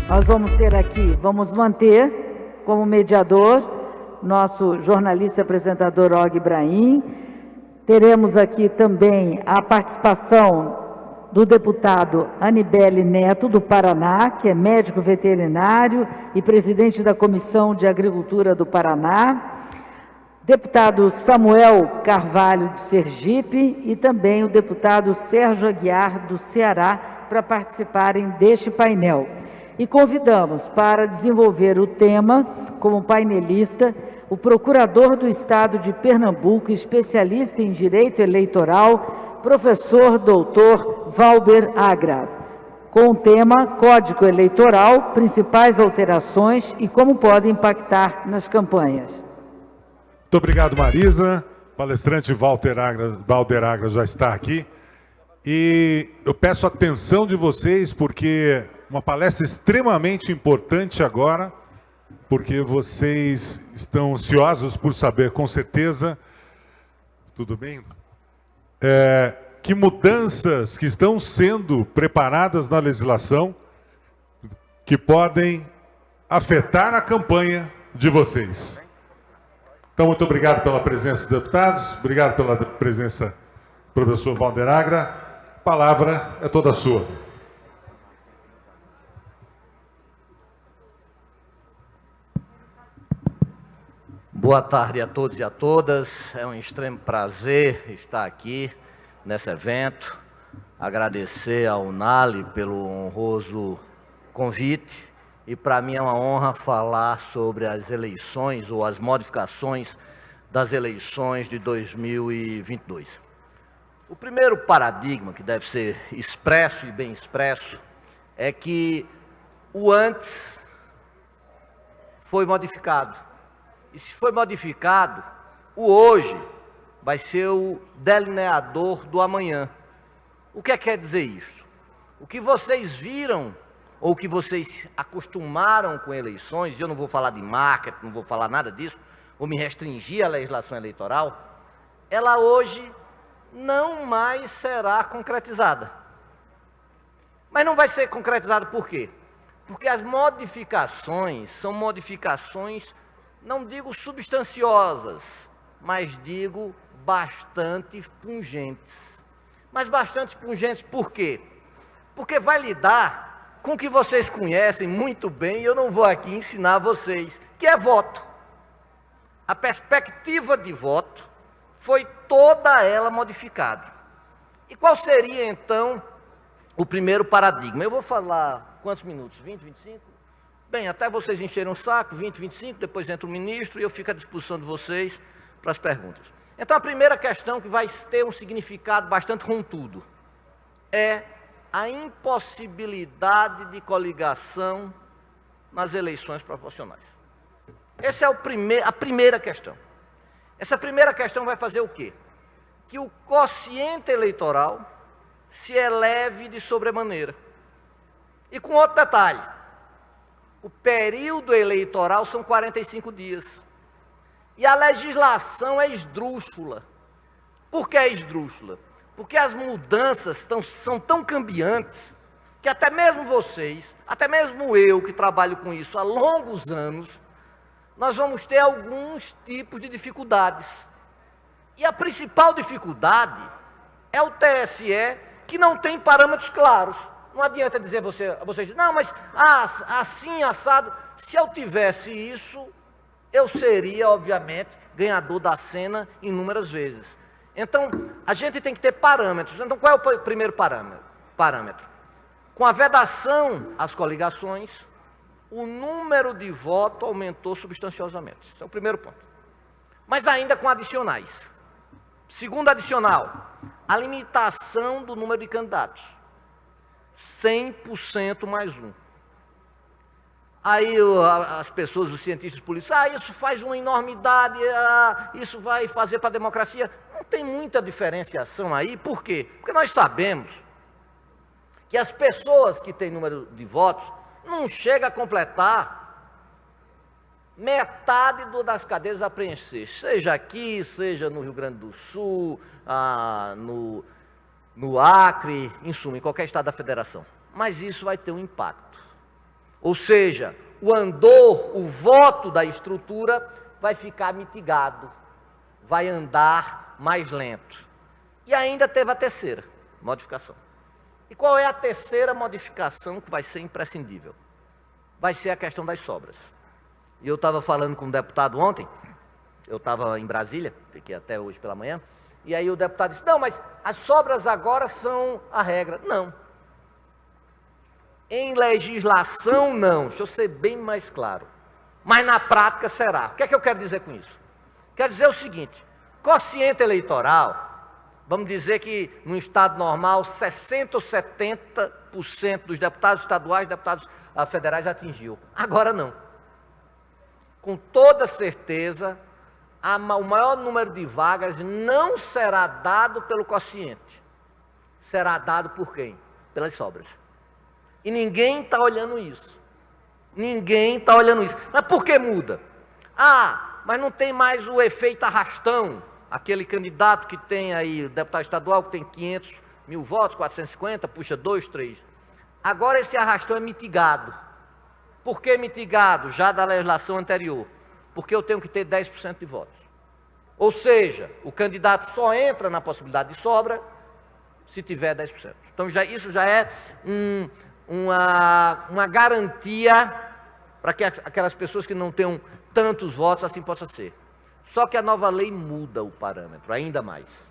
Nós vamos manter como mediador nosso jornalista e apresentador Og Ibrahim. Teremos aqui também a participação do deputado Anibele Neto, do Paraná, que é médico veterinário e presidente da Comissão de Agricultura do Paraná. Deputado Samuel Carvalho, de Sergipe, e também o deputado Sérgio Aguiar, do Ceará, para participarem deste painel. E convidamos para desenvolver o tema, como painelista, o procurador do Estado de Pernambuco, especialista em direito eleitoral, professor doutor Valber Agra, com o tema Código Eleitoral, principais alterações e como podem impactar nas campanhas. Muito obrigado, Marisa. O palestrante Valber Agra já está aqui. E eu peço a atenção de vocês, porque uma palestra extremamente importante agora, porque vocês estão ansiosos por saber, com certeza, tudo bem? Que mudanças que estão sendo preparadas na legislação que podem afetar a campanha de vocês. Então, muito obrigado pela presença dos deputados, obrigado pela presença do professor Valber Agra. A palavra é toda sua. Boa tarde a todos e a todas. É um extremo prazer estar aqui nesse evento. Agradecer ao Unali pelo honroso convite. E para mim é uma honra falar sobre as eleições ou as modificações das eleições de 2022. O primeiro paradigma que deve ser expresso e bem expresso é que o antes foi modificado. E se foi modificado, o hoje vai ser o delineador do amanhã. O que é que quer dizer isso? O que vocês viram, ou que vocês acostumaram com eleições, eu não vou falar de marketing, não vou falar nada disso, vou me restringir à legislação eleitoral, ela hoje não mais será concretizada. Mas não vai ser concretizada por quê? Porque as modificações são modificações, não digo substanciosas, mas digo bastante pungentes. Mas bastante pungentes por quê? Porque vai lidar com o que vocês conhecem muito bem, e eu não vou aqui ensinar vocês, que é voto. A perspectiva de voto foi toda ela modificada. E qual seria, então, o primeiro paradigma? Eu vou falar quantos minutos? 20, 25? Bem, até vocês encherem o saco, 20, 25, depois entra o ministro e eu fico à disposição de vocês para as perguntas. Então, a primeira questão, que vai ter um significado bastante contudo, é a impossibilidade de coligação nas eleições proporcionais. Essa é a primeira questão. Essa primeira questão vai fazer o quê? Que o quociente eleitoral se eleve de sobremaneira. E com outro detalhe, o período eleitoral são 45 dias. E a legislação é esdrúxula. Por que é esdrúxula? Porque as mudanças são tão cambiantes que até mesmo vocês, até mesmo eu que trabalho com isso há longos anos, nós vamos ter alguns tipos de dificuldades. E a principal dificuldade é o TSE, que não tem parâmetros claros. Não adianta dizer a vocês, não, mas assim, assado. Se eu tivesse isso, eu seria, obviamente, ganhador da cena inúmeras vezes. Então, a gente tem que ter parâmetros. Então, qual é o primeiro parâmetro? Com a vedação às coligações, o número de votos aumentou substanciosamente. Esse é o primeiro ponto. Mas ainda com adicionais. Segundo adicional, a limitação do número de candidatos. 100% mais um. Aí as pessoas, os cientistas políticos, isso faz uma enormidade, isso vai fazer para a democracia. Não tem muita diferenciação aí, por quê? Porque nós sabemos que as pessoas que têm número de votos não chegam a completar metade das cadeiras a preencher, seja aqui, seja no Rio Grande do Sul, no Acre, em suma, em qualquer estado da federação. Mas isso vai ter um impacto. Ou seja, o andor, o voto da estrutura vai ficar mitigado, vai andar mais lento. E ainda teve a terceira modificação. E qual é a terceira modificação que vai ser imprescindível? Vai ser a questão das sobras. E eu estava falando com um deputado ontem, eu estava em Brasília, fiquei até hoje pela manhã, e aí o deputado disse, não, mas as sobras agora são a regra. Não. Em legislação, não. Deixa eu ser bem mais claro. Mas na prática será. O que é que eu quero dizer com isso? Quero dizer o seguinte, quociente eleitoral, vamos dizer que no estado normal, 60% ou 70% dos deputados estaduais, deputados federais atingiu. Agora não. Com toda certeza, o maior número de vagas não será dado pelo quociente. Será dado por quem? Pelas sobras. E ninguém está olhando isso. Ninguém está olhando isso. Mas por que muda? Ah, mas não tem mais o efeito arrastão. Aquele candidato que tem aí, o deputado estadual, que tem 500 mil votos, 450, puxa 2, 3. Agora esse arrastão é mitigado. Por que mitigado? Já da legislação anterior. Porque eu tenho que ter 10% de votos. Ou seja, o candidato só entra na possibilidade de sobra se tiver 10%. Então isso já é uma garantia para que aquelas pessoas que não tenham tantos votos assim possa ser. Só que a nova lei muda o parâmetro ainda mais.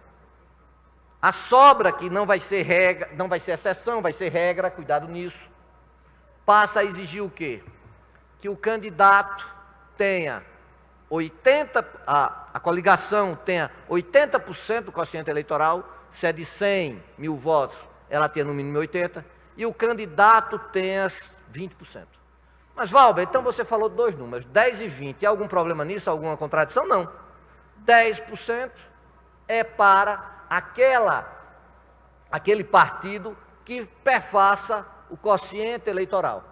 A sobra, que não vai ser regra, não vai ser exceção, vai ser regra, cuidado nisso, passa a exigir o quê? Que o candidato tenha 80%, a coligação tenha 80% do quociente eleitoral, se é de 100 mil votos, ela tenha no mínimo 80%, e o candidato tenha 20%. Mas, Valber, então você falou dois números, 10 e 20. Tem algum problema nisso? Alguma contradição? Não. 10% é para aquele partido que perfaça o quociente eleitoral.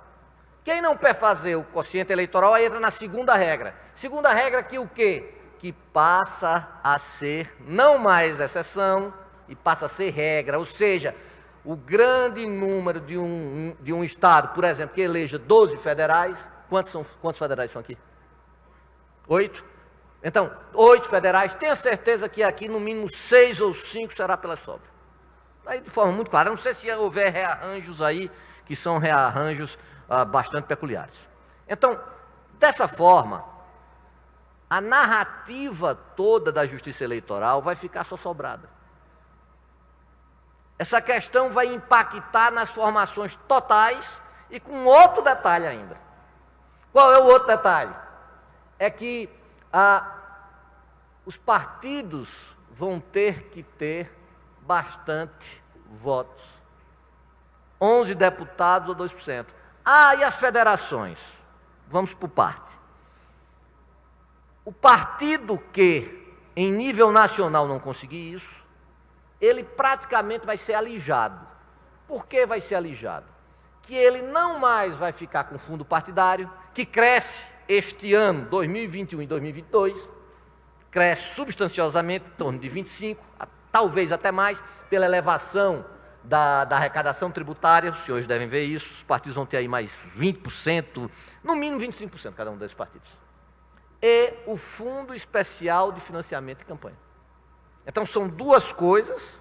Quem não perfazer o quociente eleitoral, aí entra na segunda regra. Segunda regra que o quê? Que passa a ser não mais exceção e passa a ser regra. Ou seja, o grande número de um estado, por exemplo, que eleja 12 federais, quantos federais são aqui? 8? Então, 8 federais, tenha certeza que aqui no mínimo 6 ou 5 será pela sobra. Aí de forma muito clara, não sei se houver rearranjos aí, que são rearranjos bastante peculiares. Então, dessa forma, a narrativa toda da justiça eleitoral vai ficar só sobrada. Essa questão vai impactar nas formações totais e com outro detalhe ainda. Qual é o outro detalhe? É que os partidos vão ter que ter bastante votos. 11 deputados ou 2%. E as federações? Vamos por parte. O partido que, em nível nacional, não conseguir isso, ele praticamente vai ser alijado. Por que vai ser alijado? Que ele não mais vai ficar com fundo partidário, que cresce este ano, 2021 e 2022, cresce substanciosamente, em torno de 25%, talvez até mais, pela elevação da arrecadação tributária. Os senhores devem ver isso, os partidos vão ter aí mais 20%, no mínimo 25% cada um desses partidos. E o Fundo Especial de Financiamento de Campanha. Então são duas coisas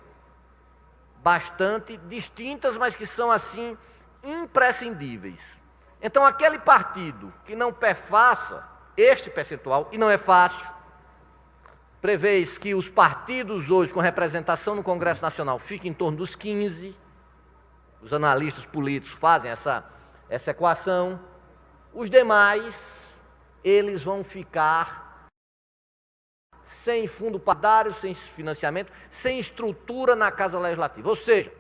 bastante distintas, mas que são assim imprescindíveis. Então aquele partido que não perfaça este percentual, e não é fácil, prevês que os partidos hoje com representação no Congresso Nacional fiquem em torno dos 15%, os analistas políticos fazem essa equação, os demais, eles vão ficar sem fundo partidário, sem financiamento, sem estrutura na Casa Legislativa. Ou seja,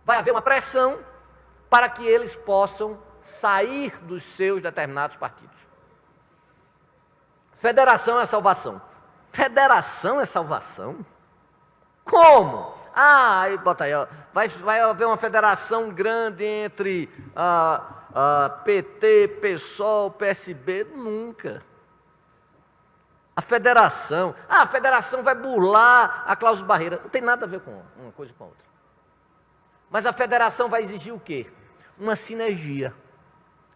vai haver uma pressão para que eles possam sair dos seus determinados partidos. Federação é salvação. Federação é salvação? Como? Aí bota aí, ó, vai haver uma federação grande entre PT, PSOL, PSB? Nunca. A federação vai burlar a cláusula de barreira. Não tem nada a ver com uma coisa com a outra. Mas a federação vai exigir o quê? Uma sinergia.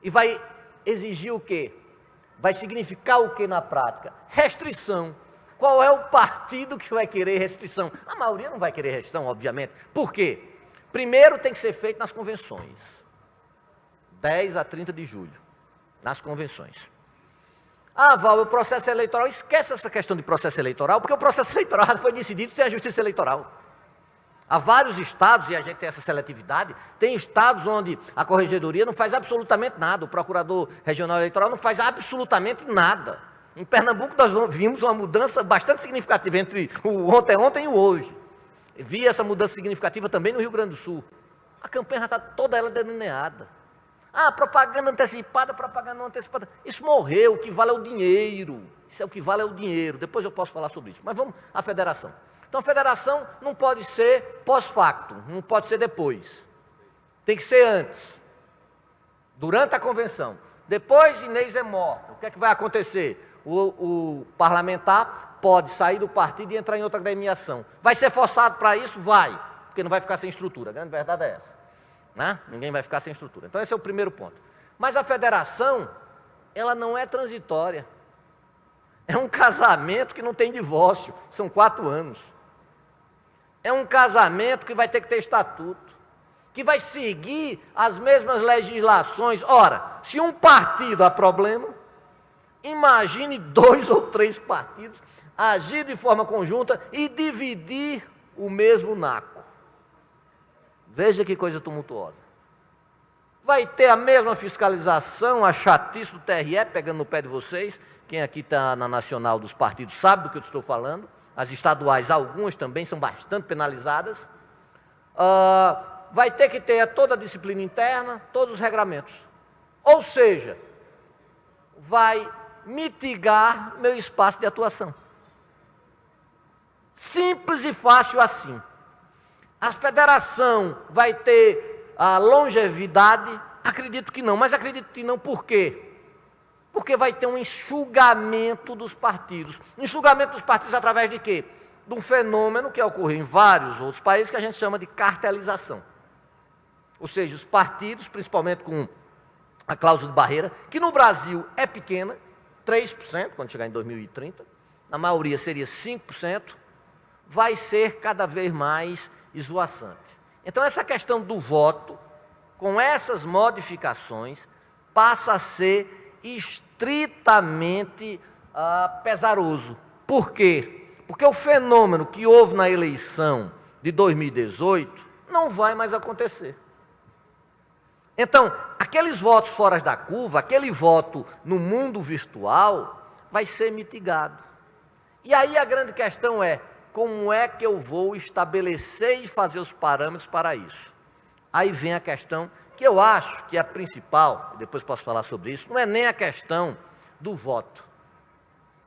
E vai exigir o quê? Vai significar o que na prática? Restrição. Qual é o partido que vai querer restrição? A maioria não vai querer restrição, obviamente. Por quê? Primeiro tem que ser feito nas convenções. 10 a 30 de julho, nas convenções. Ah, Val, o processo eleitoral, esquece essa questão de processo eleitoral, porque o processo eleitoral foi decidido sem a justiça eleitoral. Há vários estados, e a gente tem essa seletividade, tem estados onde a corregedoria não faz absolutamente nada, o procurador regional eleitoral não faz absolutamente nada. Em Pernambuco nós vimos uma mudança bastante significativa entre o ontem e o hoje. Vi essa mudança significativa também no Rio Grande do Sul. A campanha já está toda ela delineada. Ah, propaganda antecipada, propaganda não antecipada. Isso morreu, o que vale é o dinheiro. Isso é o que vale é o dinheiro. Depois eu posso falar sobre isso. Mas vamos à federação. Então a federação não pode ser pós-facto, não pode ser depois. Tem que ser antes. Durante a convenção. Depois Inês é morta. O que é que vai acontecer? O parlamentar pode sair do partido e entrar em outra agremiação. Vai ser forçado para isso? Vai. Porque não vai ficar sem estrutura. A grande verdade é essa. Né? Ninguém vai ficar sem estrutura. Então esse é o primeiro ponto. Mas a federação, ela não é transitória. É um casamento que não tem divórcio. São 4 anos. É um casamento que vai ter que ter estatuto, que vai seguir as mesmas legislações. Ora, se um partido há problema, imagine 2 ou 3 partidos agir de forma conjunta e dividir o mesmo naco. Veja que coisa tumultuosa. Vai ter a mesma fiscalização, a chatice do TRE, pegando no pé de vocês. Quem aqui está na nacional dos partidos sabe do que eu estou falando. As estaduais, algumas também são bastante penalizadas. Vai ter que ter toda a disciplina interna, todos os regramentos. Ou seja, vai mitigar meu espaço de atuação. Simples e fácil assim. A federação vai ter a longevidade? Acredito que não, mas acredito que não por quê? Porque vai ter um enxugamento dos partidos. Enxugamento dos partidos através de quê? De um fenômeno que ocorre em vários outros países que a gente chama de cartelização. Ou seja, os partidos, principalmente com a cláusula de barreira, que no Brasil é pequena, 3%, quando chegar em 2030, na maioria seria 5%, vai ser cada vez mais esvoaçante. Então essa questão do voto, com essas modificações, passa a ser estritamente pesaroso. Por quê? Porque o fenômeno que houve na eleição de 2018 não vai mais acontecer. Então, aqueles votos fora da curva, aquele voto no mundo virtual, vai ser mitigado. E aí a grande questão é, como é que eu vou estabelecer e fazer os parâmetros para isso? Aí vem a questão que eu acho que é a principal, depois posso falar sobre isso, não é nem a questão do voto.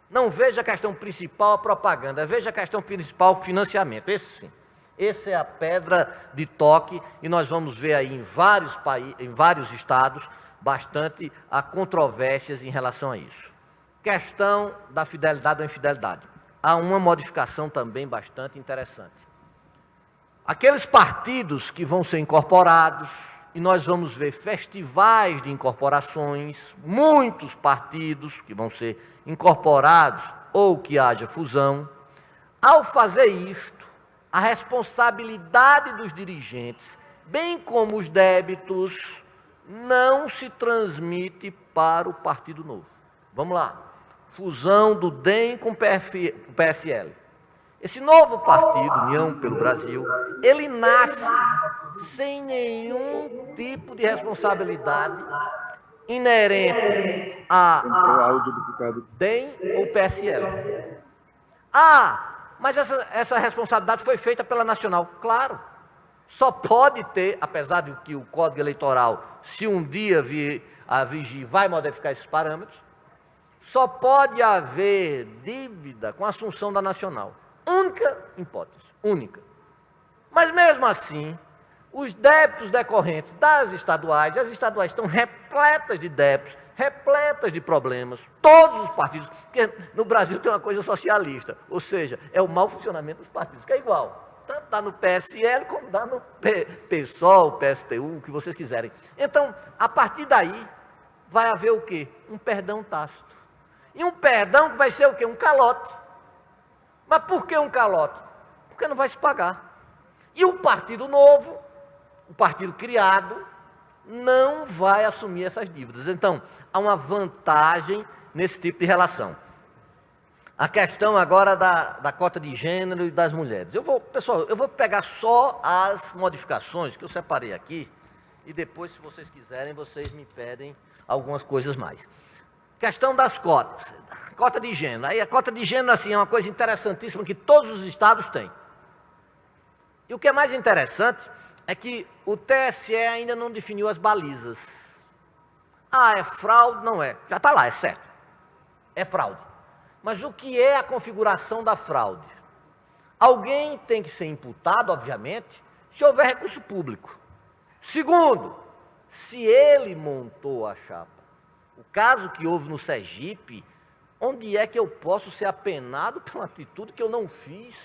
Não veja a questão principal a propaganda, veja a questão principal o financiamento, esse sim. Essa é a pedra de toque e nós vamos ver aí em vários estados bastante controvérsias em relação a isso. Questão da fidelidade ou infidelidade. Há uma modificação também bastante interessante. Aqueles partidos que vão ser incorporados, e nós vamos ver festivais de incorporações, muitos partidos que vão ser incorporados ou que haja fusão. Ao fazer isto, a responsabilidade dos dirigentes, bem como os débitos, não se transmite para o Partido Novo. Vamos lá. Fusão do DEM com o PSL. Esse novo partido, União pelo Brasil, ele nasce sem nenhum tipo de responsabilidade inerente a DEM ou PSL. Mas essa responsabilidade foi feita pela Nacional. Claro, só pode ter, apesar de que o Código Eleitoral, se um dia vir a vigir, vai modificar esses parâmetros, só pode haver dívida com a assunção da Nacional. Única hipótese, única. Mas mesmo assim, os débitos decorrentes das estaduais, e as estaduais estão repletas de débitos, repletas de problemas, todos os partidos, porque no Brasil tem uma coisa socialista, ou seja, é o mau funcionamento dos partidos, que é igual, tanto dá no PSL como dá no PSOL, PSTU, o que vocês quiserem. Então, a partir daí, vai haver o quê? Um perdão tácito. E um perdão que vai ser o quê? Um calote. Mas por que um calote? Porque não vai se pagar. E o Partido Novo, o partido criado, não vai assumir essas dívidas. Então, há uma vantagem nesse tipo de relação. A questão agora da cota de gênero e das mulheres. Pessoal, eu vou pegar só as modificações que eu separei aqui, e depois, se vocês quiserem, vocês me pedem algumas coisas mais. Questão das cotas. Cota de gênero. Aí a cota de gênero, assim, é uma coisa interessantíssima que todos os estados têm. E o que é mais interessante é que o TSE ainda não definiu as balizas. Ah, é fraude? Não é. Já está lá, é certo. É fraude. Mas o que é a configuração da fraude? Alguém tem que ser imputado, obviamente, se houver recurso público. Segundo, se ele montou a chapa. O caso que houve no Sergipe, onde é que eu posso ser apenado por uma atitude que eu não fiz?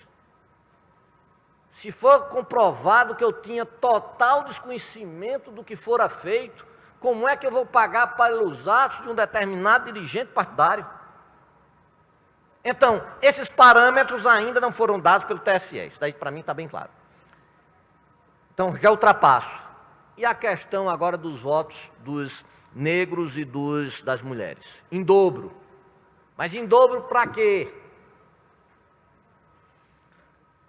Se for comprovado que eu tinha total desconhecimento do que fora feito, como é que eu vou pagar pelos atos de um determinado dirigente partidário? Então, esses parâmetros ainda não foram dados pelo TSE. Isso daí, para mim, está bem claro. Então, já ultrapasso. E a questão agora dos votos dos negros e das mulheres? Em dobro. Mas em dobro para quê?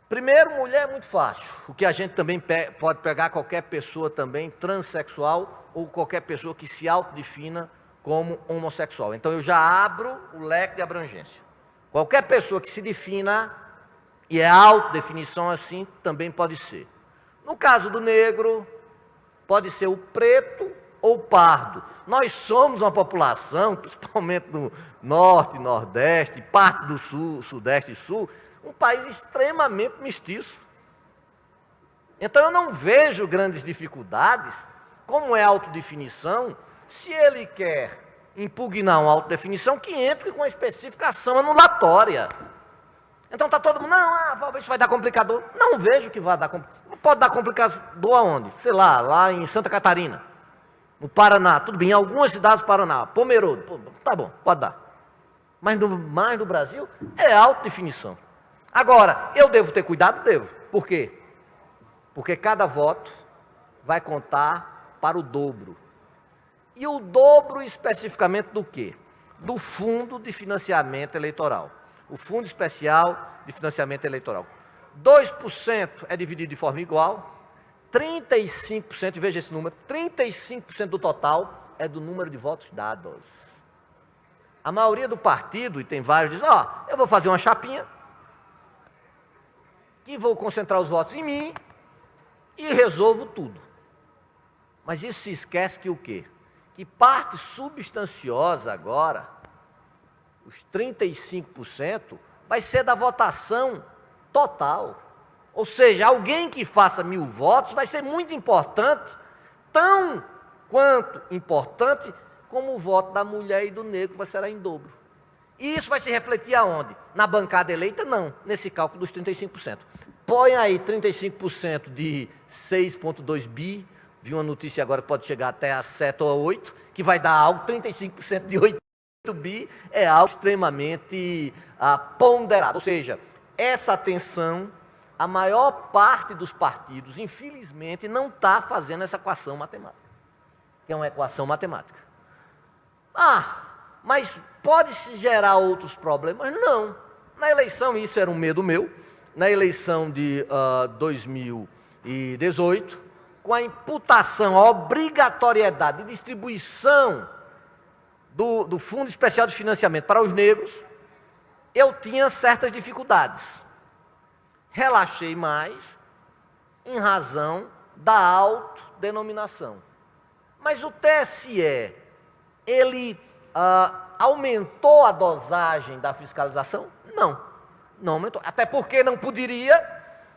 Primeiro, mulher é muito fácil. O que a gente também pode pegar qualquer pessoa também transexual ou qualquer pessoa que se autodefina como homossexual. Então, eu já abro o leque de abrangência. Qualquer pessoa que se defina, e é autodefinição assim, também pode ser. No caso do negro, pode ser o preto ou o pardo. Nós somos uma população, principalmente no norte, nordeste, parte do sul, sudeste e sul, um país extremamente mestiço. Então eu não vejo grandes dificuldades, como é autodefinição, se ele quer impugnar uma autodefinição, que entre com a especificação anulatória. Então está todo mundo, não, isso vai dar complicador. Não vejo que vai dar complicador. Pode dar complicador aonde? Sei lá em Santa Catarina, no Paraná, tudo bem, em algumas cidades do Paraná, Pomerode, tá bom, pode dar. Mas no mais do Brasil, é autodefinição. Agora, eu devo ter cuidado? Devo. Por quê? Porque cada voto vai contar para o dobro. E o dobro especificamente do quê? Do Fundo de Financiamento Eleitoral. O Fundo Especial de Financiamento Eleitoral. 2% é dividido de forma igual, 35%, veja esse número, 35% do total é do número de votos dados. A maioria do partido, e tem vários, diz, eu vou fazer uma chapinha, que vou concentrar os votos em mim e resolvo tudo. Mas isso se esquece que o quê? Que parte substanciosa agora, os 35%, vai ser da votação total. Ou seja, alguém que faça 1000 votos vai ser muito importante, tão quanto importante como o voto da mulher e do negro vai ser em dobro. E isso vai se refletir aonde? Na bancada eleita? Não, nesse cálculo dos 35%. Põe aí 35% de 6,2 bi, vi uma notícia agora que pode chegar até a 7 ou 8, que vai dar algo, 35% de 8 bi é algo extremamente ponderado. Ou seja, essa atenção, a maior parte dos partidos, infelizmente, não está fazendo essa equação matemática, que é uma equação matemática. Mas pode-se gerar outros problemas? Não. Na eleição, isso era um medo meu, na eleição de 2018, com a imputação, a obrigatoriedade de distribuição do Fundo Especial de Financiamento para os negros, eu tinha certas dificuldades. Relaxei mais em razão da autodenominação. Mas o TSE, ele aumentou a dosagem da fiscalização? Não aumentou. Até porque não poderia,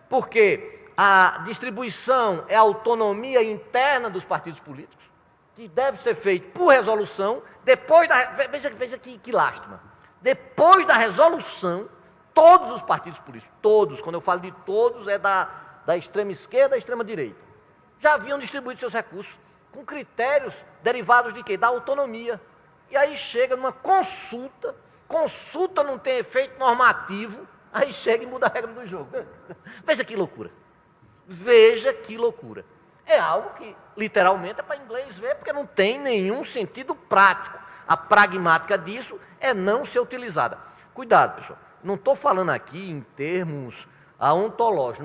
porque a distribuição é a autonomia interna dos partidos políticos, que deve ser feito por resolução, depois da... Veja que lástima. Depois da resolução, todos os partidos políticos, todos, quando eu falo de todos, é da extrema esquerda à extrema direita, já haviam distribuído seus recursos com critérios derivados de quê? Da autonomia. E aí chega numa consulta não tem efeito normativo, aí chega e muda a regra do jogo. Veja que loucura. Veja que loucura. É algo que, literalmente, é para inglês ver, porque não tem nenhum sentido prático. A pragmática disso é não ser utilizada. Cuidado, pessoal. Não estou falando aqui em termos ontológicos,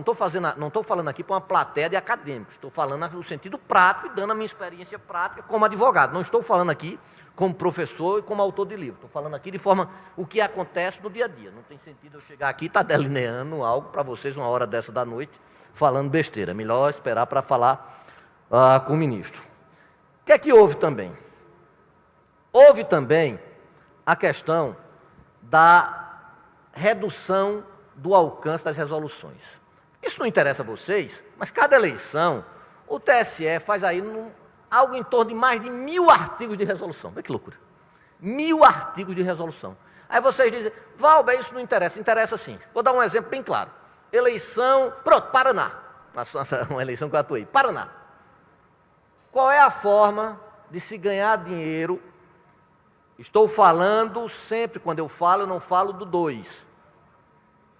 não estou falando aqui para uma plateia de acadêmicos, estou falando no sentido prático e dando a minha experiência prática como advogado. Não estou falando aqui como professor e como autor de livro. Estou falando aqui de forma o que acontece no dia a dia. Não tem sentido eu chegar aqui e estar delineando algo para vocês uma hora dessa da noite, falando besteira. Melhor esperar para falar com o ministro. O que é que houve também? Houve também a questão da redução do alcance das resoluções. Isso não interessa a vocês, mas cada eleição, o TSE faz aí algo em torno de mais de 1000 artigos de resolução. Olha que loucura. 1000 artigos de resolução. Aí vocês dizem, Valber, isso não interessa. Interessa sim. Vou dar um exemplo bem claro. Eleição, pronto, Paraná. Uma eleição que eu atuei. Paraná. Qual é a forma de se ganhar dinheiro? Estou falando sempre, quando eu não falo do 2.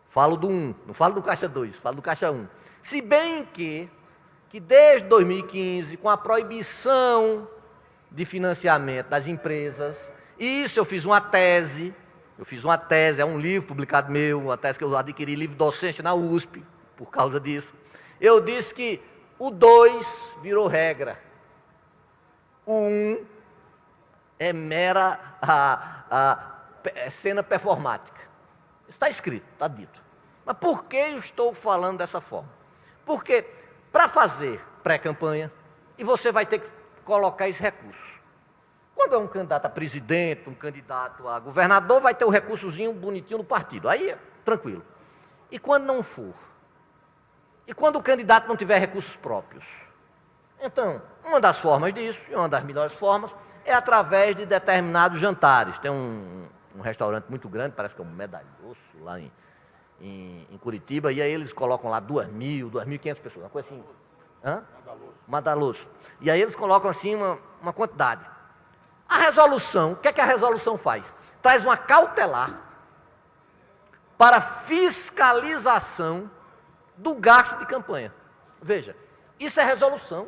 Falo do 1, não falo do caixa 2, falo do caixa 1. Se bem que desde 2015, com a proibição de financiamento das empresas, isso eu fiz uma tese, é um livro publicado meu, uma tese que eu adquiri, livro docência na USP, por causa disso. Eu disse que o 2 virou regra, o 1 é mera cena performática. Isso está escrito, está dito. Mas por que eu estou falando dessa forma? Porque para fazer pré-campanha, e você vai ter que colocar esse recurso. Quando é um candidato a presidente, um candidato a governador, vai ter o recursozinho bonitinho no partido. Aí é tranquilo. E quando não for? E quando o candidato não tiver recursos próprios? Então, uma das formas disso, e uma das melhores formas, é através de determinados jantares. Tem um restaurante muito grande, parece que é um Medalhoço, lá em Curitiba, e aí eles colocam lá 2.000, 2.500 pessoas, uma coisa assim. Madaloso. E aí eles colocam assim uma quantidade. A resolução, o que é que a resolução faz? Traz uma cautelar para fiscalização do gasto de campanha. Veja, isso é resolução.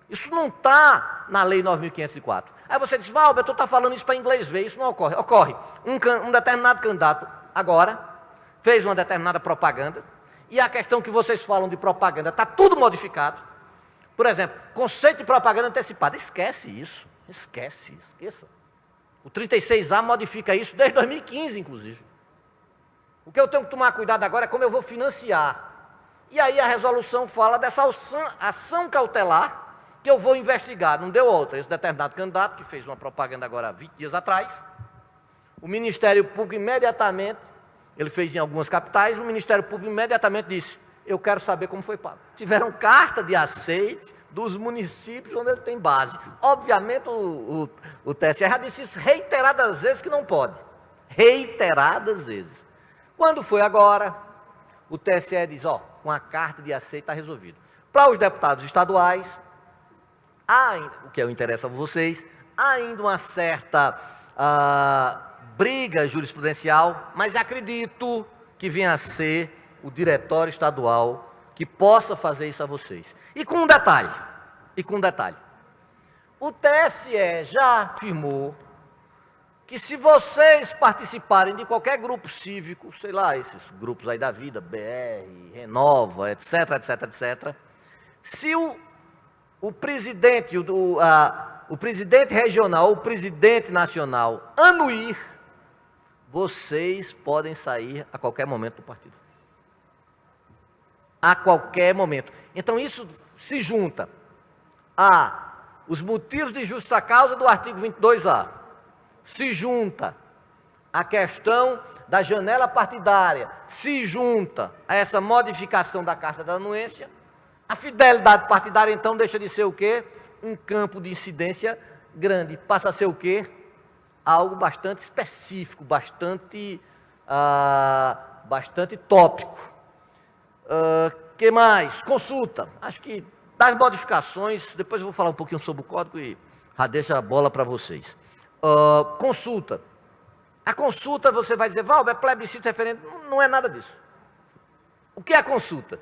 Isso não está na Lei 9.504. Aí você diz, Valber, tu está falando isso para inglês ver, isso não ocorre. Ocorre. Um determinado candidato, agora, fez uma determinada propaganda, e a questão que vocês falam de propaganda está tudo modificado. Por exemplo, conceito de propaganda antecipada. Esquece isso. Esqueça. O 36A modifica isso desde 2015, inclusive. O que eu tenho que tomar cuidado agora é como eu vou financiar. E aí a resolução fala dessa ação cautelar que eu vou investigar. Não deu outra. Esse determinado candidato, que fez uma propaganda agora há 20 dias atrás, o Ministério Público imediatamente, ele fez em algumas capitais, o Ministério Público imediatamente disse, eu quero saber como foi pago. Tiveram carta de aceite dos municípios onde ele tem base. Obviamente o TSE já disse isso reiteradas vezes que não pode. Reiteradas vezes. Quando foi agora, o TSE diz, com a carta de aceite está resolvido. Para os deputados estaduais, há ainda, o que interessa a vocês, há ainda uma certa briga jurisprudencial, mas acredito que venha a ser o diretório estadual que possa fazer isso a vocês. E com um detalhe, o TSE já afirmou que se vocês participarem de qualquer grupo cívico, sei lá, esses grupos aí da vida, BR, Renova, etc, se o presidente, o presidente regional, o presidente nacional anuir, vocês podem sair a qualquer momento do partido. A qualquer momento. Então isso se junta a os motivos de justa causa do artigo 22A. Se junta a questão da janela partidária. Se junta a essa modificação da carta da anuência. A fidelidade partidária, então, deixa de ser o quê? Um campo de incidência grande. Passa a ser o quê? Algo bastante específico, bastante tópico. Que mais? Consulta. Acho que Das modificações, depois eu vou falar um pouquinho sobre o código e já deixo a bola para vocês. Consulta. A consulta, você vai dizer, Valber, é plebiscito referendo. Não é nada disso. O que é a consulta?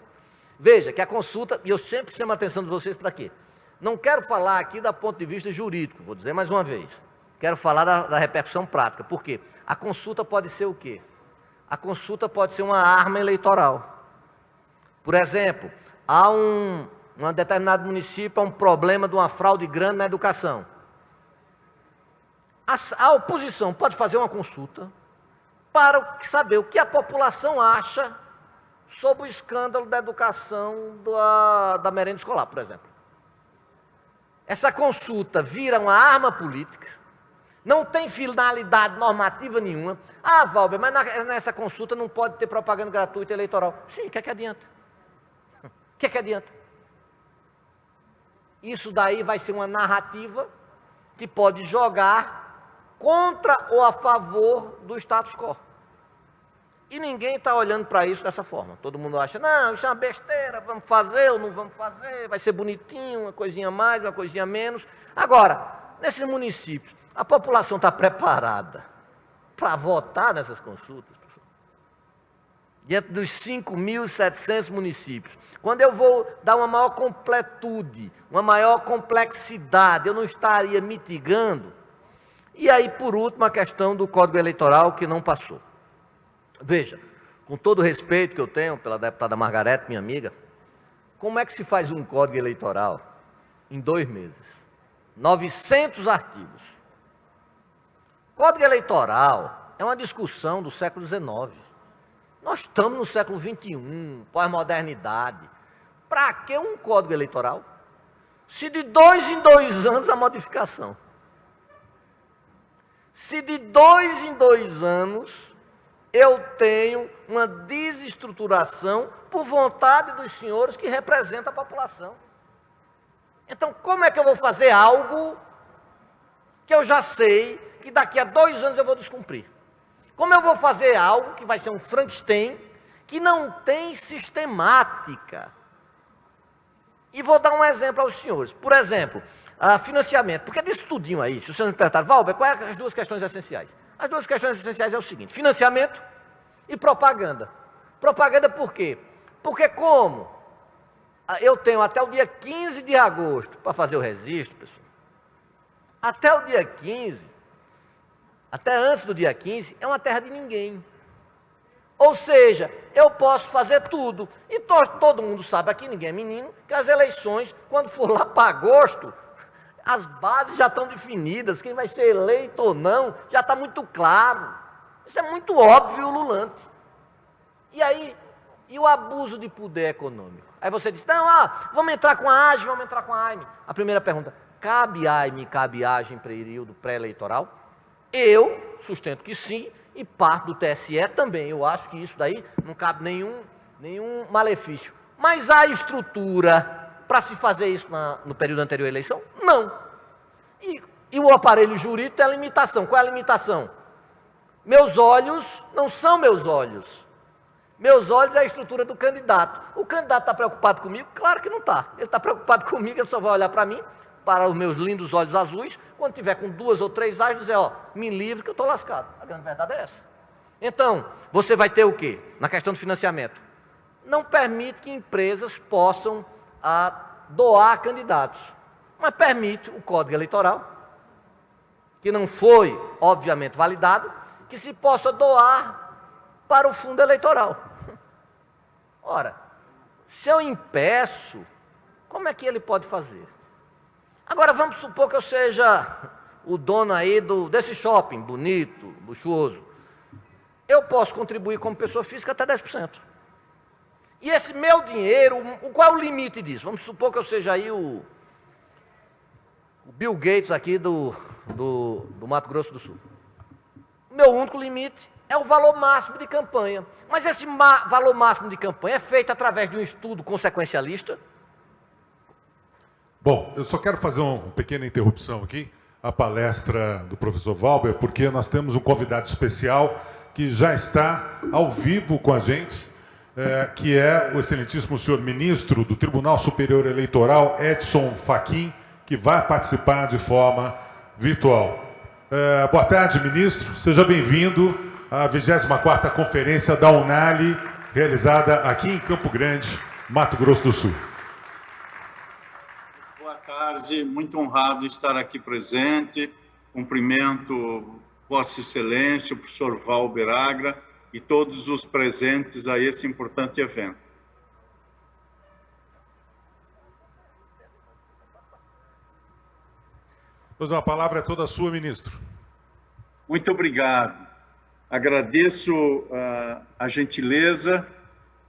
Veja que a consulta, e eu sempre chamo a atenção de vocês para quê? Não quero falar aqui do ponto de vista jurídico, vou dizer mais uma vez. Quero falar da repercussão prática. Por quê? A consulta pode ser o quê? A consulta pode ser uma arma eleitoral. Por exemplo, há um determinado município, há um problema de uma fraude grande na educação. A oposição pode fazer uma consulta para saber o que a população acha sobre o escândalo da educação da merenda escolar, por exemplo. Essa consulta vira uma arma política, não tem finalidade normativa nenhuma. Ah, Valber, mas nessa consulta não pode ter propaganda gratuita eleitoral. Sim, o que é que adianta? O que é que adianta? Isso daí vai ser uma narrativa que pode jogar contra ou a favor do status quo. E ninguém está olhando para isso dessa forma. Todo mundo acha, não, isso é uma besteira, vamos fazer ou não vamos fazer, vai ser bonitinho, uma coisinha mais, uma coisinha menos. Agora, nesses municípios, a população está preparada para votar nessas consultas? Diante dos 5.700 municípios. Quando eu vou dar uma maior completude, uma maior complexidade, eu não estaria mitigando? E aí, por último, a questão do Código Eleitoral que não passou. Veja, com todo o respeito que eu tenho pela deputada Margarete, minha amiga, como é que se faz um Código Eleitoral em 2 meses? 900 artigos. Código Eleitoral é uma discussão do século XIX. Nós estamos no século XXI, pós-modernidade. Para que um Código Eleitoral? Se de 2 em 2 anos a modificação. Se de 2 em 2 anos eu tenho uma desestruturação por vontade dos senhores que representam a população. Então, como é que eu vou fazer algo que eu já sei que daqui a 2 anos eu vou descumprir? Como eu vou fazer algo que vai ser um Frankenstein que não tem sistemática? E vou dar um exemplo aos senhores. Por exemplo, financiamento. Porque disso tudinho aí, se vocês me perguntarem, Valber, quais são as 2 questões essenciais? As 2 questões essenciais é o seguinte, financiamento e propaganda. Propaganda por quê? Porque como eu tenho até o dia 15 de agosto para fazer o registro, pessoal, até o dia 15, até antes do dia 15, é uma terra de ninguém. Ou seja, eu posso fazer tudo. E todo mundo sabe, aqui ninguém é menino, que as eleições, quando for lá para agosto, as bases já estão definidas, quem vai ser eleito ou não, já está muito claro. Isso é muito óbvio e ululante. E aí, e o abuso de poder econômico? Aí você diz, não, vamos entrar com a AGE, vamos entrar com a AIME. A primeira pergunta, cabe AIME, cabe AGE em período pré-eleitoral? Eu sustento que sim, e parte do TSE também. Eu acho que isso daí não cabe nenhum malefício. Mas há estrutura para se fazer isso no período anterior à eleição? Não. E o aparelho jurídico tem a limitação. Qual é a limitação? Meus olhos não são meus olhos. Meus olhos é a estrutura do candidato. O candidato está preocupado comigo? Claro que não está. Ele está preocupado comigo, ele só vai olhar para mim, para os meus lindos olhos azuis, quando tiver com 2 ou 3 ágios, dizer, me livre que eu estou lascado. A grande verdade é essa. Então, você vai ter o quê? Na questão do financiamento. Não permite que empresas possam doar candidatos. Mas permite o Código Eleitoral, que não foi, obviamente, validado, que se possa doar para o fundo eleitoral. Ora, se eu impeço, como é que ele pode fazer? Agora, vamos supor que eu seja o dono aí desse shopping bonito, luxuoso. Eu posso contribuir como pessoa física até 10%. E esse meu dinheiro, qual é o limite disso? Vamos supor que eu seja aí o Bill Gates aqui do Mato Grosso do Sul. O meu único limite é o valor máximo de campanha. Mas esse valor máximo de campanha é feito através de um estudo consequencialista. Bom, eu só quero fazer uma pequena interrupção aqui, a palestra do professor Valber, porque nós temos um convidado especial que já está ao vivo com a gente. que é o excelentíssimo senhor ministro do Tribunal Superior Eleitoral, Edson Fachin, que vai participar de forma virtual. Boa tarde, ministro. Seja bem-vindo à 24ª Conferência da Unali, realizada aqui em Campo Grande, Mato Grosso do Sul. Boa tarde, muito honrado estar aqui presente. Cumprimento Vossa Excelência, o professor Valber Agra, e todos os presentes a esse importante evento. Pois a palavra é toda sua, ministro. Muito obrigado. Agradeço a gentileza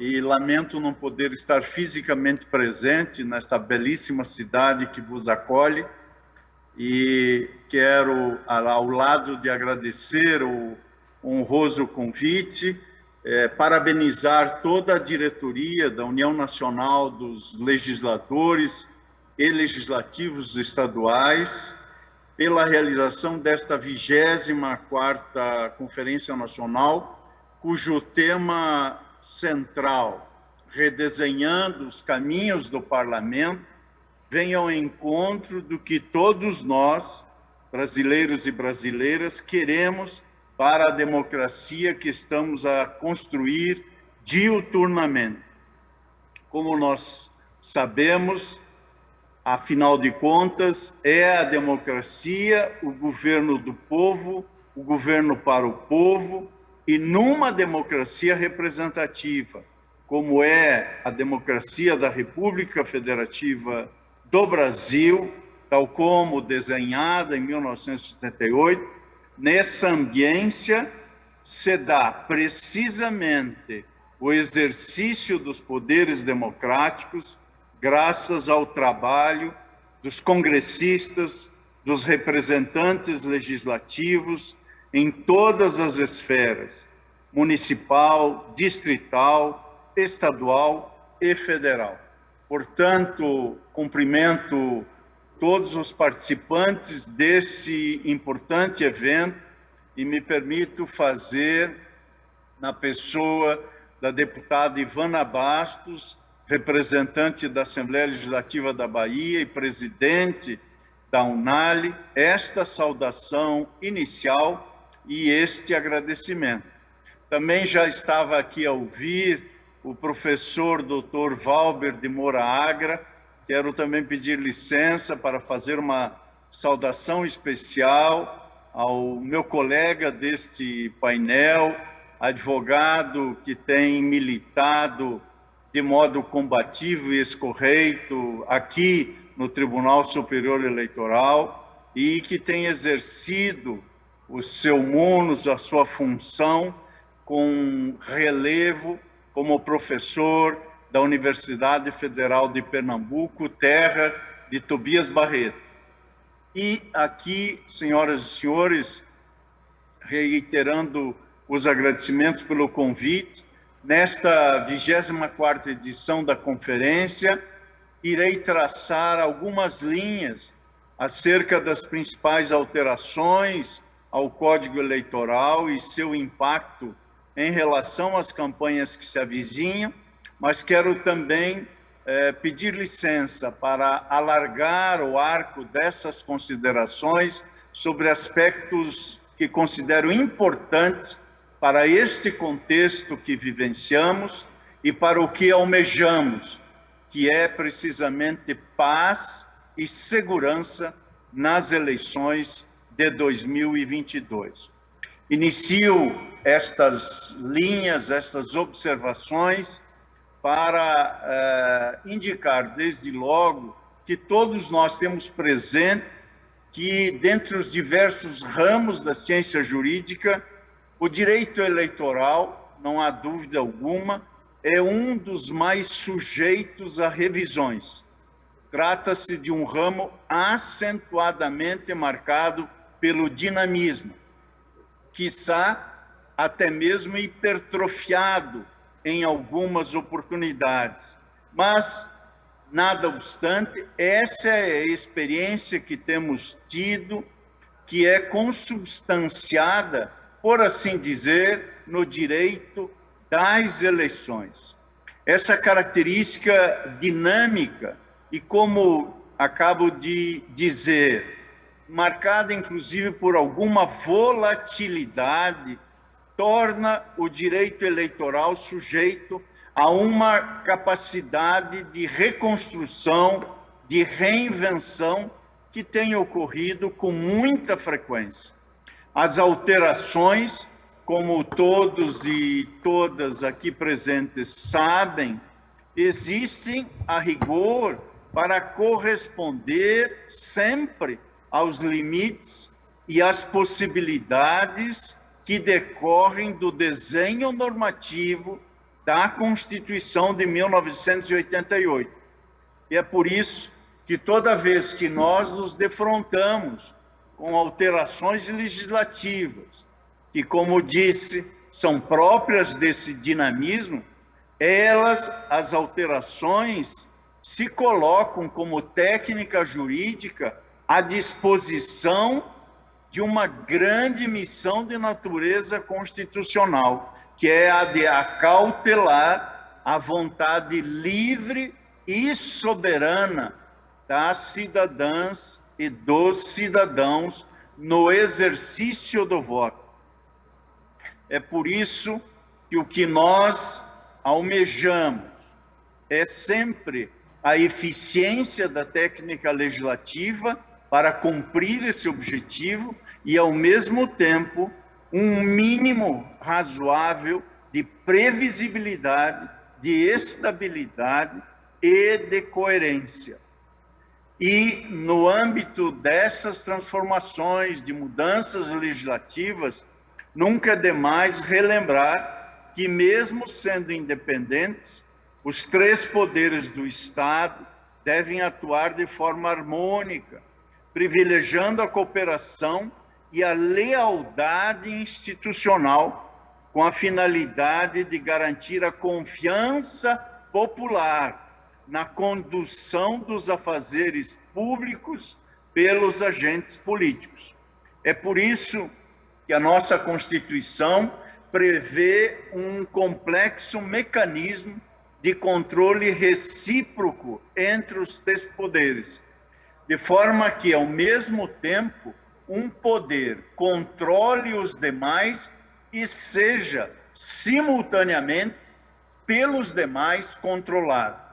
e lamento não poder estar fisicamente presente nesta belíssima cidade que vos acolhe, e quero, ao lado de agradecer o honroso convite, parabenizar toda a diretoria da União Nacional dos Legisladores e Legislativos Estaduais pela realização desta 24ª Conferência Nacional, cujo tema central, redesenhando os caminhos do Parlamento, vem ao encontro do que todos nós, brasileiros e brasileiras, queremos para a democracia que estamos a construir diuturnamente. Como nós sabemos, afinal de contas, é a democracia, o governo do povo, o governo para o povo, e numa democracia representativa, como é a democracia da República Federativa do Brasil, tal como desenhada em 1978, nessa ambiência se dá precisamente o exercício dos poderes democráticos graças ao trabalho dos congressistas, dos representantes legislativos em todas as esferas, municipal, distrital, estadual e federal. Portanto, cumprimento todos os participantes desse importante evento e me permito fazer, na pessoa da deputada Ivana Bastos, representante da Assembleia Legislativa da Bahia e presidente da Unali, esta saudação inicial e este agradecimento. Também já estava aqui a ouvir o professor Dr. Valber de Moura Agra. Quero também pedir licença para fazer uma saudação especial ao meu colega deste painel, advogado que tem militado de modo combativo e escorreito aqui no Tribunal Superior Eleitoral e que tem exercido o seu munus, a sua função, com relevo como professor da Universidade Federal de Pernambuco, terra de Tobias Barreto. E aqui, senhoras e senhores, reiterando os agradecimentos pelo convite, nesta 24ª edição da conferência, irei traçar algumas linhas acerca das principais alterações ao Código Eleitoral e seu impacto em relação às campanhas que se avizinham, mas quero também pedir licença para alargar o arco dessas considerações sobre aspectos que considero importantes para este contexto que vivenciamos e para o que almejamos, que é precisamente paz e segurança nas eleições de 2022. Inicio estas linhas, estas observações, para indicar desde logo que todos nós temos presente que, dentre os diversos ramos da ciência jurídica, o direito eleitoral, não há dúvida alguma, é um dos mais sujeitos a revisões. Trata-se de um ramo acentuadamente marcado pelo dinamismo, quiçá até mesmo hipertrofiado em algumas oportunidades. Mas, nada obstante, essa é a experiência que temos tido, que é consubstanciada, por assim dizer, no direito das eleições. essa característica dinâmica e, como acabo de dizer, marcada inclusive por alguma volatilidade, torna o direito eleitoral sujeito a uma capacidade de reconstrução, de reinvenção que tem ocorrido com muita frequência. As alterações, como todos e todas aqui presentes sabem, existem a rigor para corresponder sempre aos limites e às possibilidades que decorrem do desenho normativo da Constituição de 1988. E é por isso que toda vez que nós nos defrontamos com alterações legislativas, que, como disse, são próprias desse dinamismo, as alterações, se colocam como técnica jurídica à disposição de uma grande missão de natureza constitucional, que é a de acautelar a vontade livre e soberana das cidadãs e dos cidadãos no exercício do voto. É por isso que o que nós almejamos é sempre a eficiência da técnica legislativa para cumprir esse objetivo e, ao mesmo tempo, um mínimo razoável de previsibilidade, de estabilidade e de coerência. E, no âmbito dessas transformações, de mudanças legislativas, nunca é demais relembrar que, mesmo sendo independentes, os três poderes do Estado devem atuar de forma harmônica, privilegiando a cooperação e a lealdade institucional, com a finalidade de garantir a confiança popular na condução dos afazeres públicos pelos agentes políticos. É por isso que a nossa Constituição prevê um complexo mecanismo de controle recíproco entre os três poderes, de forma que, ao mesmo tempo, um poder controle os demais e seja, simultaneamente, pelos demais controlado.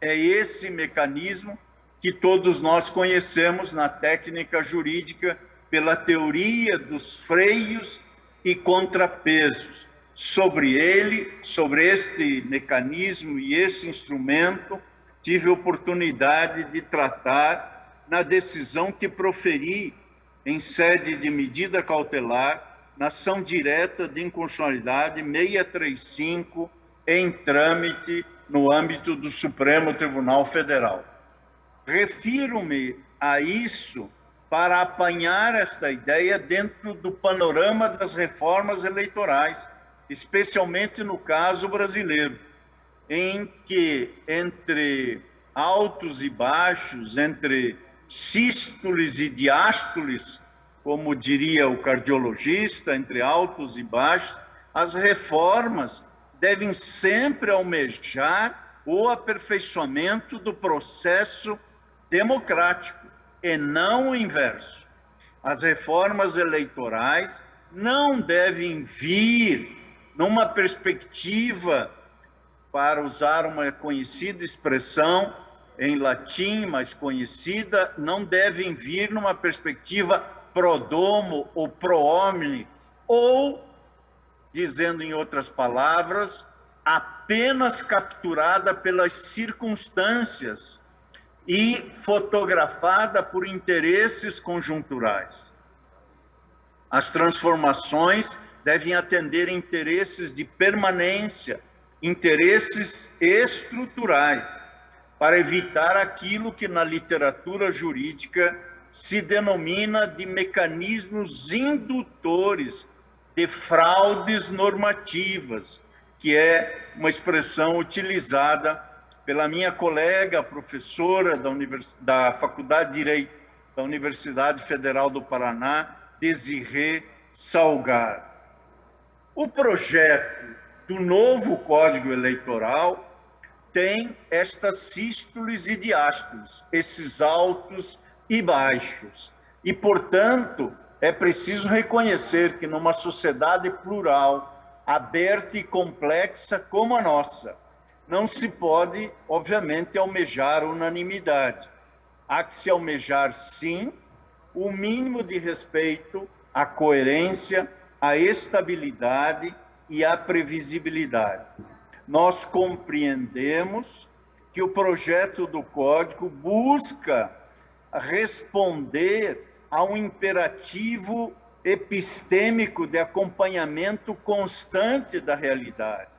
É esse mecanismo que todos nós conhecemos na técnica jurídica pela teoria dos freios e contrapesos. Sobre este mecanismo e esse instrumento, tive a oportunidade de tratar na decisão que proferi em sede de medida cautelar, na ação direta de inconstitucionalidade 635, em trâmite no âmbito do Supremo Tribunal Federal. Refiro-me a isso para apanhar esta ideia dentro do panorama das reformas eleitorais, especialmente no caso brasileiro, em que, entre altos e baixos, entre sístoles e diástoles, como diria o cardiologista, entre altos e baixos, as reformas devem sempre almejar o aperfeiçoamento do processo democrático, e não o inverso. As reformas eleitorais não devem vir numa perspectiva, para usar uma conhecida expressão em latim, mais conhecida, não devem vir numa perspectiva pro domo ou pro homine, ou, dizendo em outras palavras, apenas capturada pelas circunstâncias e fotografada por interesses conjunturais. As transformações devem atender interesses de permanência, interesses estruturais, para evitar aquilo que na literatura jurídica se denomina de mecanismos indutores de fraudes normativas, que é uma expressão utilizada pela minha colega, professora da Faculdade de Direito da Universidade Federal do Paraná, Desirê Salgar. O projeto do novo Código Eleitoral tem estas sístoles e diástoles, esses altos e baixos. E, portanto, é preciso reconhecer que numa sociedade plural, aberta e complexa como a nossa, não se pode, obviamente, almejar unanimidade. Há que se almejar, sim, o mínimo de respeito à coerência, à estabilidade e à previsibilidade. Nós compreendemos que o projeto do Código busca responder a um imperativo epistêmico de acompanhamento constante da realidade.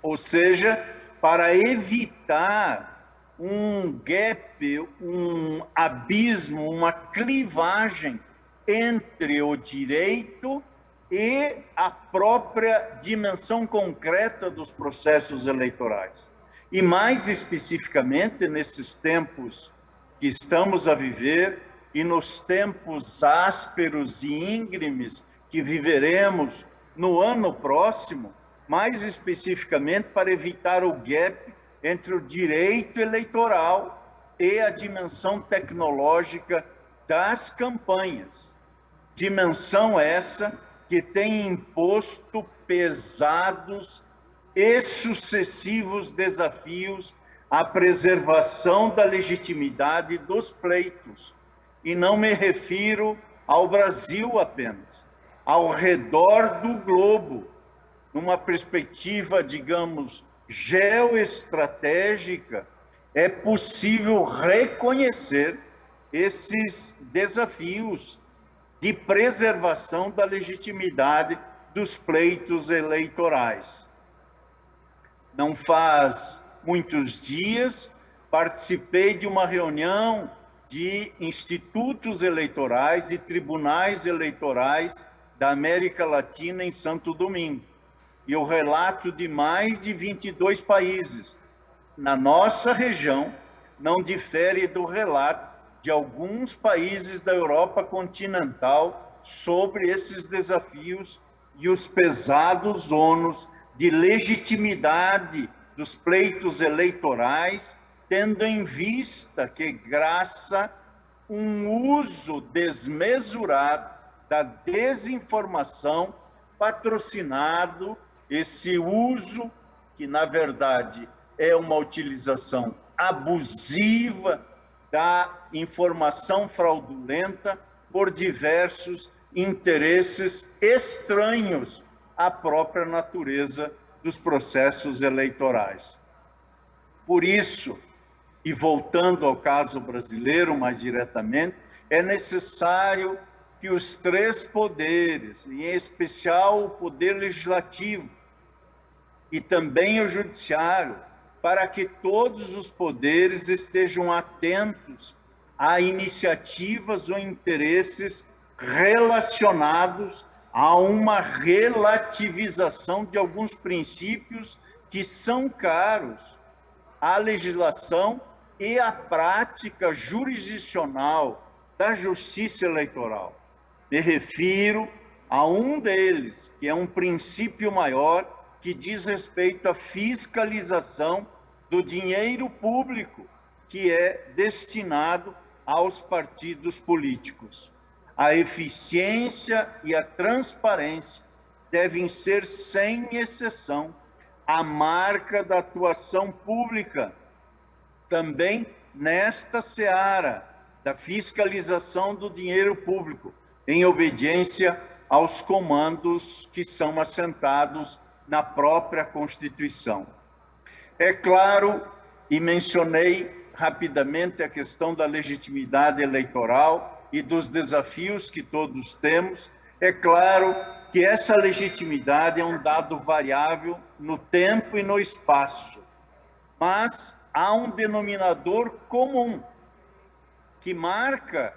Ou seja, para evitar um gap, um abismo, uma clivagem entre o direito e a própria dimensão concreta dos processos eleitorais. E mais especificamente, nesses tempos que estamos a viver e nos tempos ásperos e íngremes que viveremos no ano próximo, mais especificamente para evitar o gap entre o direito eleitoral e a dimensão tecnológica das campanhas. Dimensão essa que tem imposto pesados e sucessivos desafios à preservação da legitimidade dos pleitos. E não me refiro ao Brasil apenas, ao redor do globo, numa perspectiva, digamos, geoestratégica, é possível reconhecer esses desafios de preservação da legitimidade dos pleitos eleitorais. Não faz muitos dias, participei de uma reunião de institutos eleitorais e tribunais eleitorais da América Latina em Santo Domingo. E o relato de mais de 22 países na nossa região não difere do relato de alguns países da Europa continental sobre esses desafios e os pesados ônus de legitimidade dos pleitos eleitorais, tendo em vista que, graças um uso desmesurado da desinformação, patrocinado, esse uso que, na verdade, é uma utilização abusiva da informação fraudulenta por diversos interesses estranhos à própria natureza dos processos eleitorais. Por isso, e voltando ao caso brasileiro mais diretamente, é necessário que os três poderes, em especial o poder legislativo e também o judiciário, para que todos os poderes estejam atentos a iniciativas ou interesses relacionados a uma relativização de alguns princípios que são caros à legislação e à prática jurisdicional da justiça eleitoral. Me refiro a um deles, que é um princípio maior, que diz respeito à fiscalização do dinheiro público que é destinado aos partidos políticos. A eficiência e a transparência devem ser, sem exceção, a marca da atuação pública, também nesta seara da fiscalização do dinheiro público, em obediência aos comandos que são assentados na própria Constituição. É claro, e mencionei rapidamente a questão da legitimidade eleitoral e dos desafios que todos temos, é claro que essa legitimidade é um dado variável no tempo e no espaço, mas há um denominador comum que marca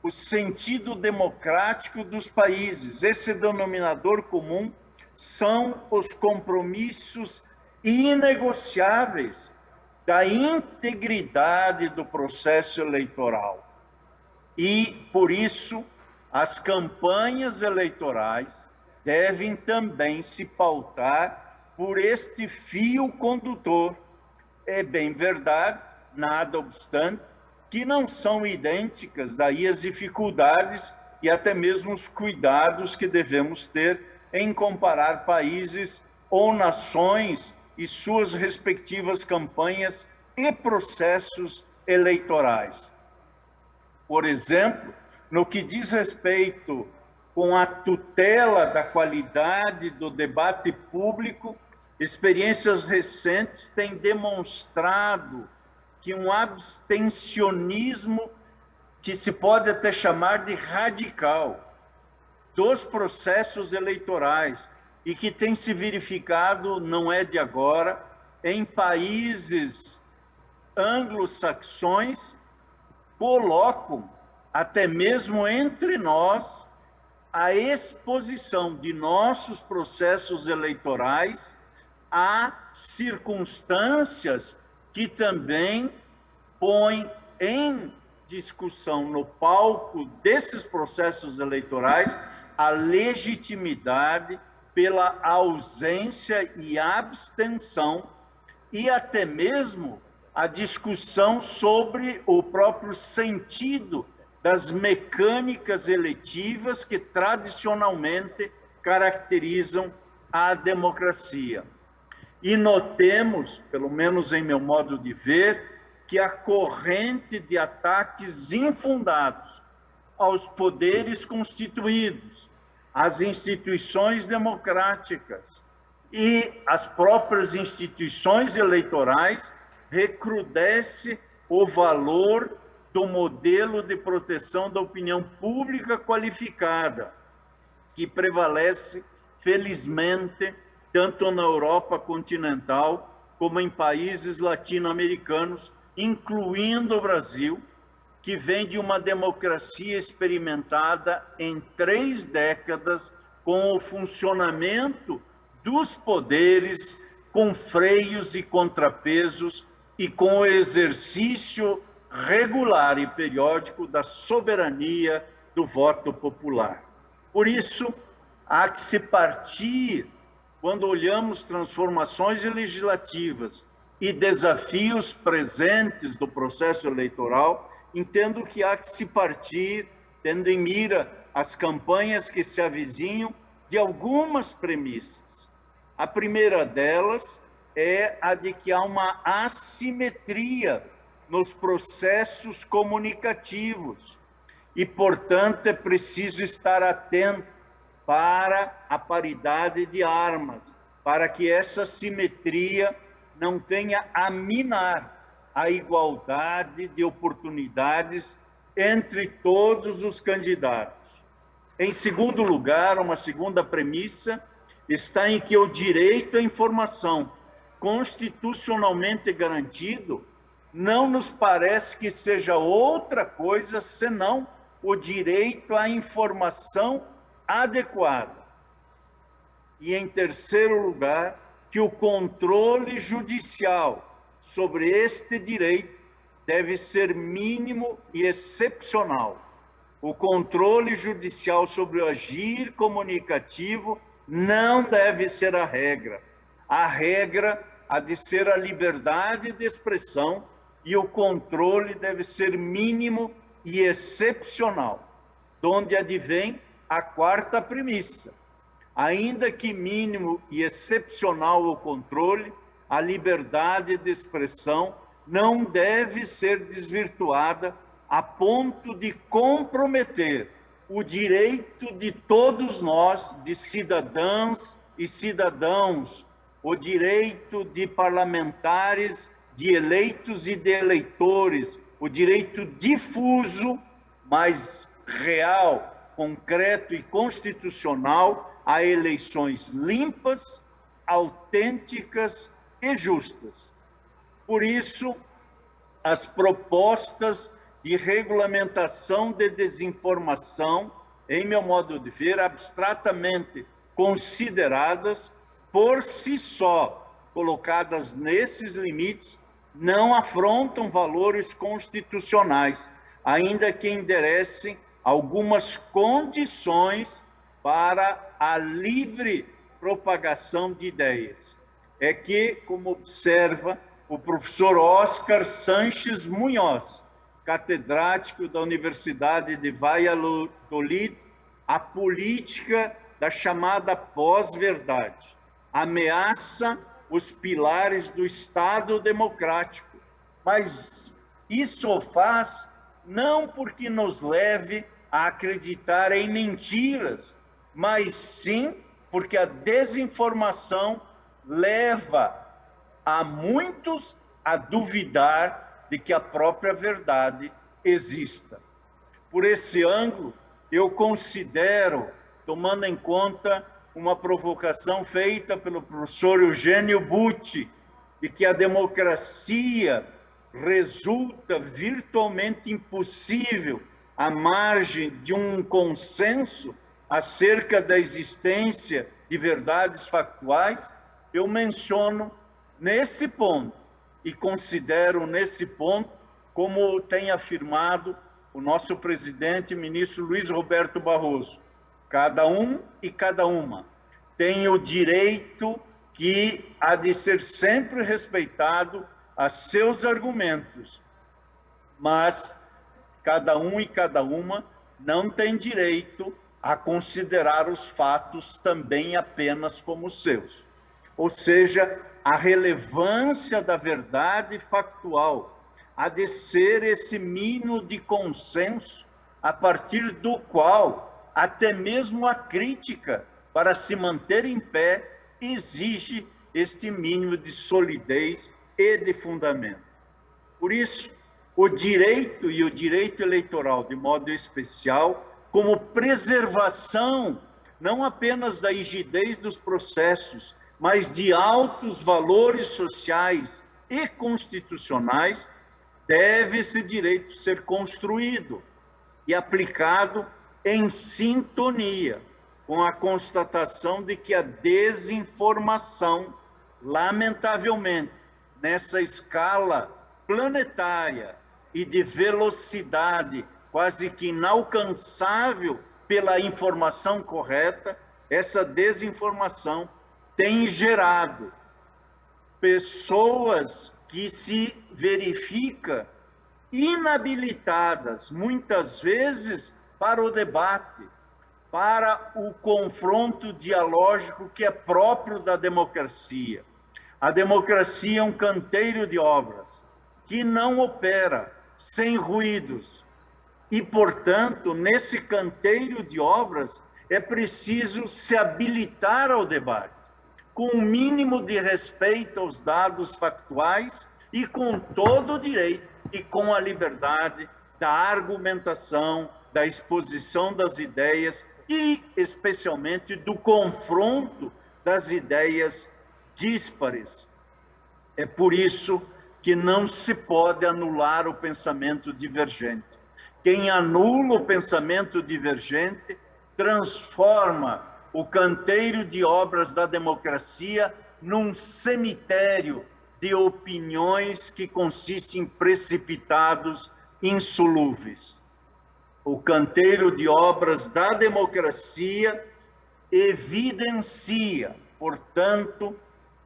o sentido democrático dos países. Esse denominador comum são os compromissos inegociáveis da integridade do processo eleitoral. E, por isso, as campanhas eleitorais devem também se pautar por este fio condutor É bem verdade, nada obstante, que não são idênticas, daí as dificuldades e até mesmo os cuidados que devemos ter em comparar países ou nações e suas respectivas campanhas e processos eleitorais. Por exemplo, no que diz respeito com a tutela da qualidade do debate público, experiências recentes têm demonstrado que um abstencionismo que se pode até chamar de radical dos processos eleitorais e que tem se verificado, não é de agora, em países anglo-saxões, colocam até mesmo entre nós a exposição de nossos processos eleitorais a circunstâncias que também põem em discussão no palco desses processos eleitorais a legitimidade pela ausência e abstenção e até mesmo a discussão sobre o próprio sentido das mecânicas eletivas que tradicionalmente caracterizam a democracia. E notemos, pelo menos em meu modo de ver, que a corrente de ataques infundados aos poderes constituídos, às instituições democráticas e às próprias instituições eleitorais recrudesce o valor do modelo de proteção da opinião pública qualificada, que prevalece, felizmente, tanto na Europa continental como em países latino-americanos, incluindo o Brasil, que vem de uma democracia experimentada em 3 décadas com o funcionamento dos poderes, com freios e contrapesos e com o exercício regular e periódico da soberania do voto popular. Por isso, há que se partir, quando olhamos transformações legislativas e desafios presentes do processo eleitoral, entendo que há que se partir, tendo em mira as campanhas que se avizinham, de algumas premissas. A primeira delas é a de que há uma assimetria nos processos comunicativos e, portanto, é preciso estar atento para a paridade de armas, para que essa simetria não venha a minar a igualdade de oportunidades entre todos os candidatos. Em segundo lugar, uma segunda premissa está em que o direito à informação constitucionalmente garantido não nos parece que seja outra coisa senão o direito à informação adequada. E, em terceiro lugar, que o controle judicial sobre este direito deve ser mínimo e excepcional. O controle judicial sobre o agir comunicativo não deve ser a regra. A regra há de ser a liberdade de expressão e o controle deve ser mínimo e excepcional, donde advém a quarta premissa. Ainda que mínimo e excepcional o controle, a liberdade de expressão não deve ser desvirtuada a ponto de comprometer o direito de todos nós, de cidadãs e cidadãos, o direito de parlamentares, de eleitos e de eleitores, o direito difuso, mas real, concreto e constitucional a eleições limpas, autênticas e justas. Por isso, as propostas de regulamentação de desinformação, em meu modo de ver, abstratamente consideradas, por si só, colocadas nesses limites, não afrontam valores constitucionais, ainda que enderecem algumas condições para a livre propagação de ideias. É que, como observa, o professor Oscar Sanches Munhoz, catedrático da Universidade de Valladolid, a política da chamada pós-verdade. Ameaça os pilares do Estado democrático, mas isso o faz não porque nos leve a acreditar em mentiras, mas sim porque a desinformação leva a muitos a duvidar de que a própria verdade exista. Por esse ângulo, eu considero, tomando em conta uma provocação feita pelo professor Eugênio Butti, de que a democracia resulta virtualmente impossível à margem de um consenso acerca da existência de verdades factuais, eu menciono nesse ponto e considero nesse ponto, como tem afirmado o nosso presidente, ministro Luiz Roberto Barroso, cada um e cada uma tem o direito que há de ser sempre respeitado a seus argumentos, mas cada um e cada uma não tem direito a considerar os fatos também apenas como seus. Ou seja, a relevância da verdade factual há de ser esse mínimo de consenso a partir do qual até mesmo a crítica, para se manter em pé, exige este mínimo de solidez e de fundamento. Por isso, o direito e o direito eleitoral, de modo especial, como preservação não apenas da rigidez dos processos, mas de altos valores sociais e constitucionais, deve esse direito ser construído e aplicado em sintonia com a constatação de que a desinformação, lamentavelmente, nessa escala planetária e de velocidade quase que inalcançável pela informação correta, essa desinformação tem gerado pessoas que se verificam inabilitadas, muitas vezes, para o debate, para o confronto dialógico que é próprio da democracia. A democracia é um canteiro de obras que não opera sem ruídos. E, portanto, nesse canteiro de obras, é preciso se habilitar ao debate, com o mínimo de respeito aos dados factuais e com todo o direito e com a liberdade da argumentação, da exposição das ideias e, especialmente, do confronto das ideias díspares. É por isso que não se pode anular o pensamento divergente. Quem anula o pensamento divergente transforma o canteiro de obras da democracia num cemitério de opiniões que consistem em precipitados insolúveis. O canteiro de obras da democracia evidencia, portanto,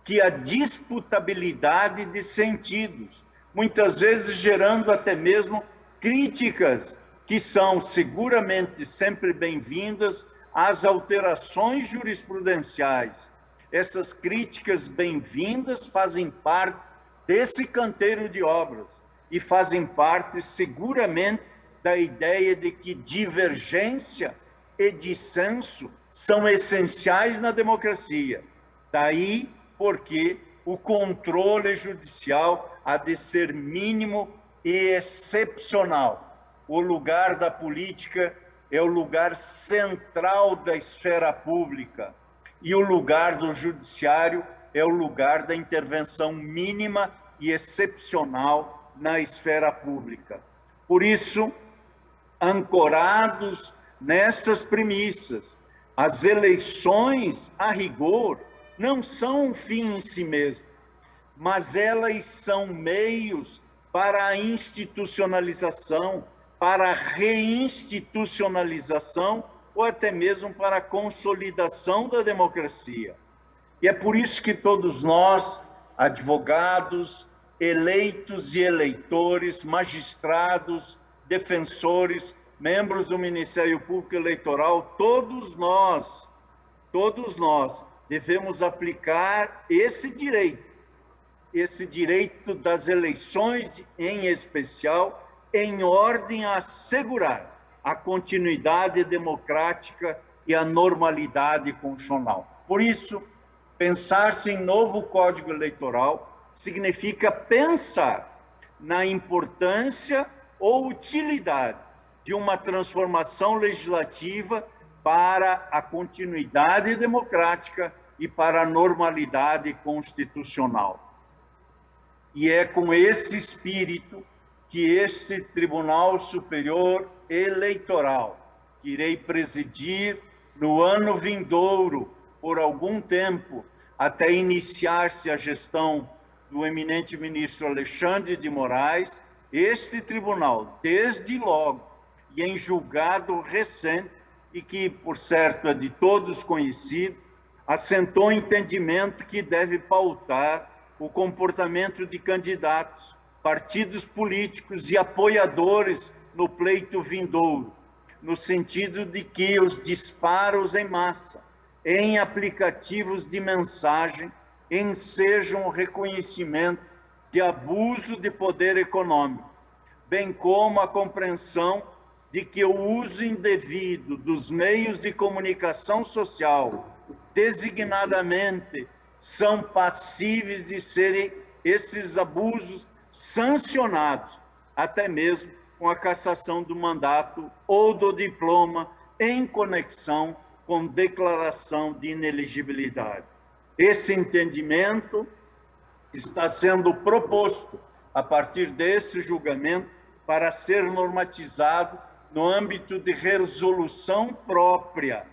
que a disputabilidade de sentidos, muitas vezes gerando até mesmo críticas que são seguramente sempre bem-vindas às alterações jurisprudenciais. Essas críticas bem-vindas fazem parte desse canteiro de obras e fazem parte seguramente da ideia de que divergência e dissenso são essenciais na democracia. Daí porque o controle judicial há de ser mínimo e excepcional. O lugar da política é o lugar central da esfera pública e o lugar do judiciário é o lugar da intervenção mínima e excepcional na esfera pública. Por isso, ancorados nessas premissas, as eleições, a rigor, não são um fim em si mesmo, mas elas são meios para a institucionalização, para a reinstitucionalização ou até mesmo para a consolidação da democracia. E é por isso que todos nós, advogados, eleitos e eleitores, magistrados, defensores, membros do Ministério Público Eleitoral, todos nós devemos aplicar esse direito das eleições em especial, em ordem a assegurar a continuidade democrática e a normalidade constitucional. Por isso, pensar-se em novo Código Eleitoral significa pensar na importância ou utilidade de uma transformação legislativa para a continuidade democrática e para a normalidade constitucional. E é com esse espírito que este Tribunal Superior Eleitoral, que irei presidir no ano vindouro por algum tempo, até iniciar-se a gestão do eminente ministro Alexandre de Moraes, este tribunal, desde logo, e em julgado recente, e que, por certo, é de todos conhecido, assentou o entendimento que deve pautar o comportamento de candidatos, partidos políticos e apoiadores no pleito vindouro, no sentido de que os disparos em massa, em aplicativos de mensagem, ensejam o reconhecimento de abuso de poder econômico, bem como a compreensão de que o uso indevido dos meios de comunicação social, designadamente, são passíveis de serem esses abusos sancionados, até mesmo com a cassação do mandato ou do diploma em conexão com declaração de inelegibilidade. Esse entendimento está sendo proposto a partir desse julgamento para ser normatizado no âmbito de resolução própria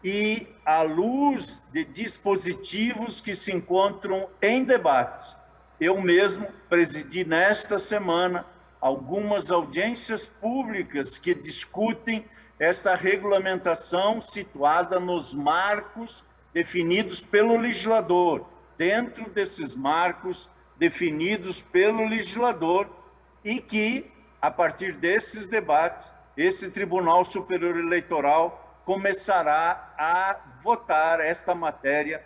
e à luz de dispositivos que se encontram em debate. Eu mesmo presidi nesta semana algumas audiências públicas que discutem essa regulamentação situada nos marcos definidos pelo legislador, dentro desses marcos definidos pelo legislador, e que, a partir desses debates, esse Tribunal Superior Eleitoral começará a votar esta matéria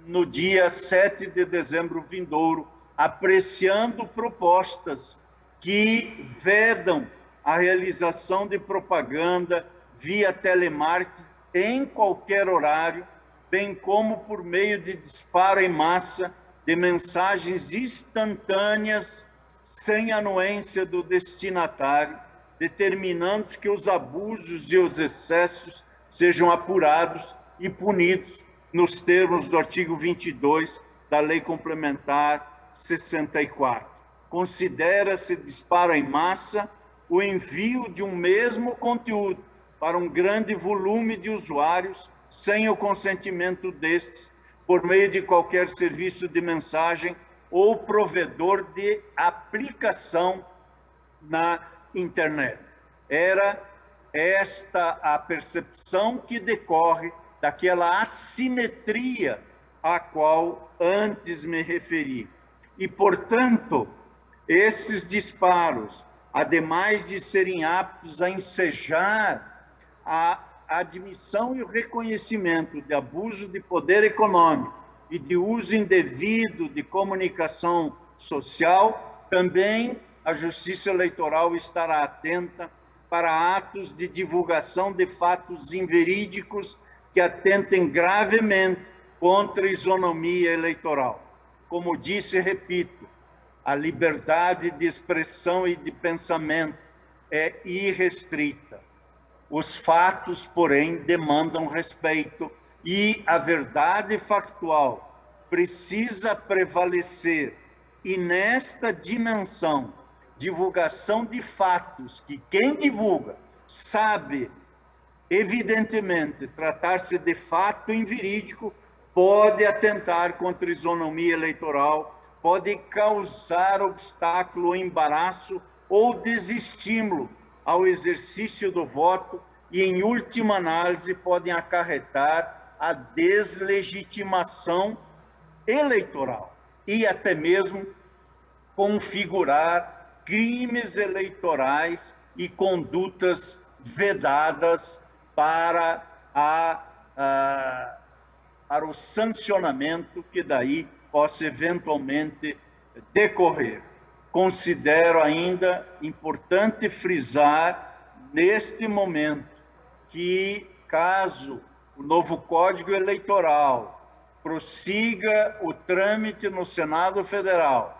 no dia 7 de dezembro vindouro, apreciando propostas que vedam a realização de propaganda via telemarketing em qualquer horário, bem como por meio de disparo em massa de mensagens instantâneas sem anuência do destinatário, determinando que os abusos e os excessos sejam apurados e punidos nos termos do artigo 22 da Lei Complementar 64. Considera-se disparo em massa o envio de um mesmo conteúdo para um grande volume de usuários sem o consentimento destes, por meio de qualquer serviço de mensagem ou provedor de aplicação na internet. Era esta a percepção que decorre daquela assimetria a qual antes me referi. E, portanto, esses disparos, ademais de serem aptos a ensejar a admissão e o reconhecimento de abuso de poder econômico e de uso indevido de comunicação social, também a Justiça Eleitoral estará atenta para atos de divulgação de fatos inverídicos que atentem gravemente contra a isonomia eleitoral. Como disse e repito, a liberdade de expressão e de pensamento é irrestrita. Os fatos, porém, demandam respeito e a verdade factual precisa prevalecer. E nesta dimensão, divulgação de fatos que quem divulga sabe, evidentemente, tratar-se de fato inverídico, pode atentar contra a isonomia eleitoral, pode causar obstáculo ou embaraço ou desestímulo ao exercício do voto e, em última análise, podem acarretar a deslegitimação eleitoral e até mesmo configurar crimes eleitorais e condutas vedadas para o sancionamento que daí possa eventualmente decorrer. Considero ainda importante frisar, neste momento, que caso o novo Código Eleitoral prossiga o trâmite no Senado Federal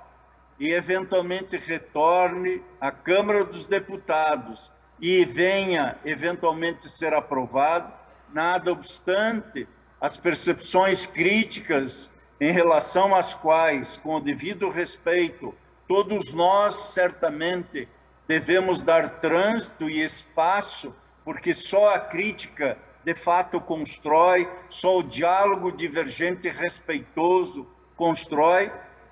e eventualmente retorne à Câmara dos Deputados e venha eventualmente ser aprovado, nada obstante as percepções críticas em relação às quais, com o devido respeito, todos nós certamente devemos dar trânsito e espaço, porque só a crítica de fato constrói, só o diálogo divergente e respeitoso constrói.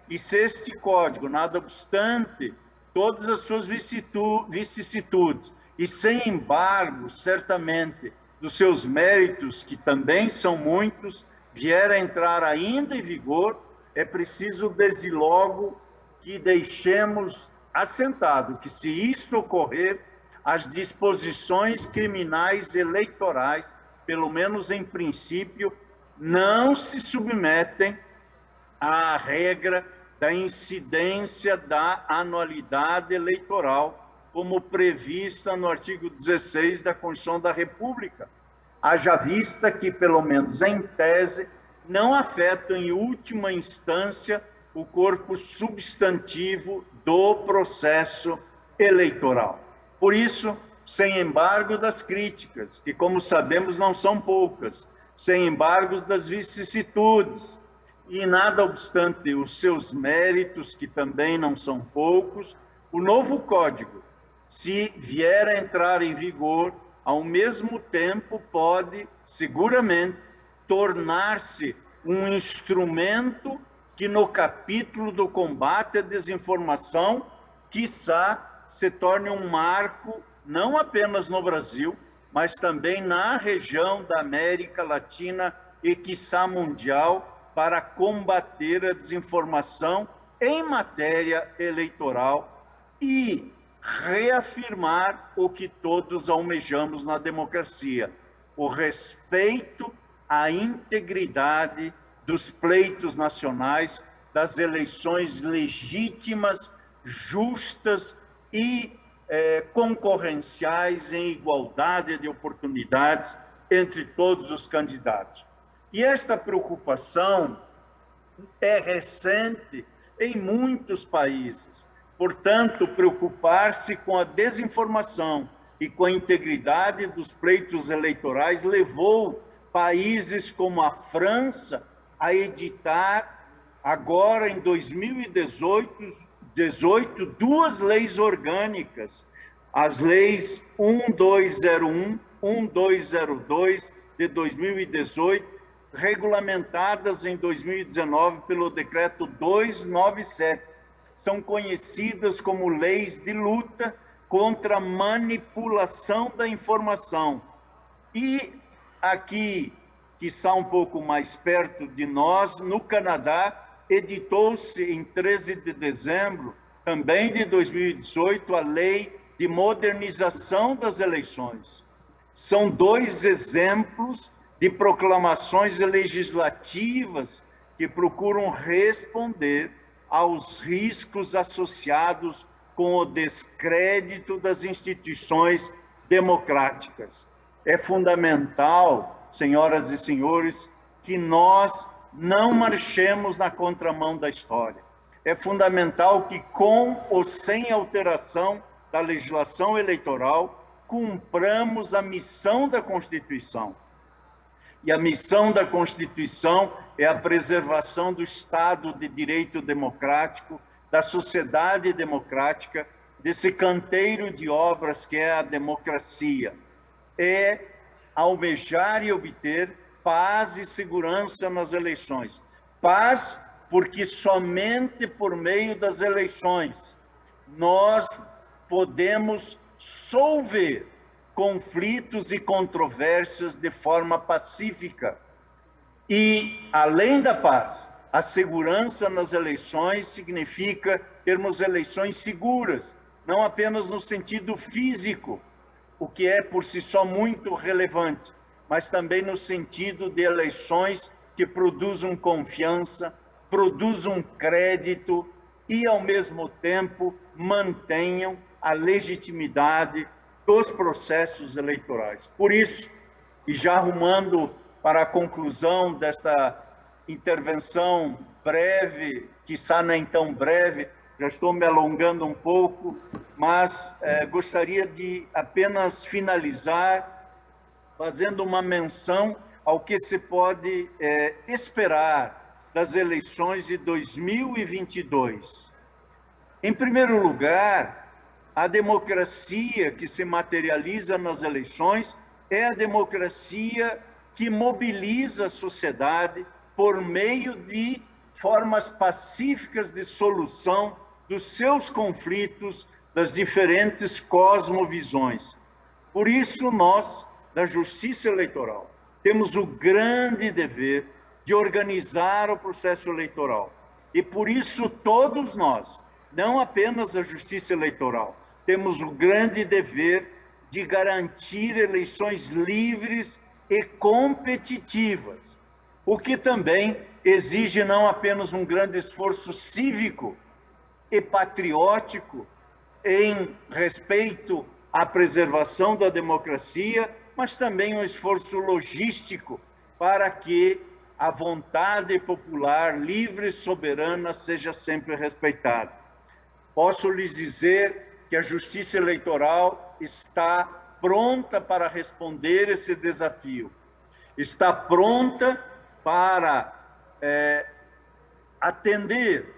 E se este código, nada obstante todas as suas vicissitudes, e sem embargo, certamente, dos seus méritos, que também são muitos, vier a entrar ainda em vigor, é preciso desde logo que deixemos assentado que, se isso ocorrer, as disposições criminais eleitorais, pelo menos em princípio, não se submetem à regra da incidência da anualidade eleitoral, como prevista no artigo 16 da Constituição da República, haja vista que, pelo menos em tese, não afetam em última instância o corpo substantivo do processo eleitoral. Por isso, sem embargo das críticas, que, como sabemos, não são poucas, sem embargo das vicissitudes, e nada obstante os seus méritos, que também não são poucos, o novo Código, se vier a entrar em vigor, ao mesmo tempo pode, seguramente, tornar-se um instrumento que, no capítulo do combate à desinformação, quiçá se torne um marco, não apenas no Brasil, mas também na região da América Latina e, quiçá, mundial, para combater a desinformação em matéria eleitoral e reafirmar o que todos almejamos na democracia: o respeito à integridade dos pleitos nacionais, das eleições legítimas, justas e concorrenciais em igualdade de oportunidades entre todos os candidatos. E esta preocupação é recente em muitos países. Portanto, preocupar-se com a desinformação e com a integridade dos pleitos eleitorais levou países como a França a editar, agora em 2018, duas leis orgânicas, as leis 1201, 1202 de 2018, regulamentadas em 2019 pelo decreto 297, são conhecidas como leis de luta contra a manipulação da informação. E aqui, que está um pouco mais perto de nós, no Canadá, editou-se em 13 de dezembro, também de 2018, a Lei de Modernização das Eleições. São dois exemplos de proclamações legislativas que procuram responder aos riscos associados com o descrédito das instituições democráticas. É fundamental, senhoras e senhores, que nós não marchemos na contramão da história. É fundamental que, com ou sem alteração da legislação eleitoral, cumpramos a missão da Constituição. E a missão da Constituição é a preservação do Estado de Direito democrático, da sociedade democrática, desse canteiro de obras que é a democracia. É almejar e obter paz e segurança nas eleições. Paz, porque somente por meio das eleições nós podemos solver conflitos e controvérsias de forma pacífica. E, além da paz, a segurança nas eleições significa termos eleições seguras, não apenas no sentido físico, o que é por si só muito relevante, mas também no sentido de eleições que produzam confiança, produzam crédito e, ao mesmo tempo, mantenham a legitimidade dos processos eleitorais. Por isso, e já arrumando para a conclusão desta intervenção breve, quiçá nem tão breve, já estou me alongando um pouco, mas gostaria de apenas finalizar fazendo uma menção ao que se pode esperar das eleições de 2022. Em primeiro lugar, a democracia que se materializa nas eleições é a democracia que mobiliza a sociedade por meio de formas pacíficas de solução dos seus conflitos, das diferentes cosmovisões. Por isso, nós, da Justiça Eleitoral, temos o grande dever de organizar o processo eleitoral. E por isso, todos nós, não apenas a Justiça Eleitoral, temos o grande dever de garantir eleições livres e competitivas, o que também exige não apenas um grande esforço cívico e patriótico em respeito à preservação da democracia, mas também um esforço logístico para que a vontade popular livre e soberana seja sempre respeitada. Posso lhes dizer que a Justiça Eleitoral está pronta para responder esse desafio, está pronta para atender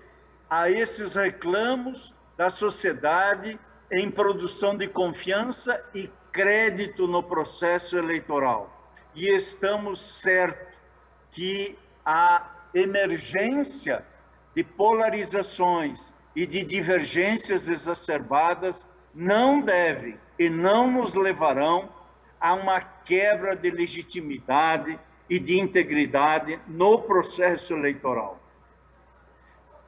a esses reclamos da sociedade em produção de confiança e crédito no processo eleitoral. E estamos certos que a emergência de polarizações e de divergências exacerbadas não devem e não nos levarão a uma quebra de legitimidade e de integridade no processo eleitoral.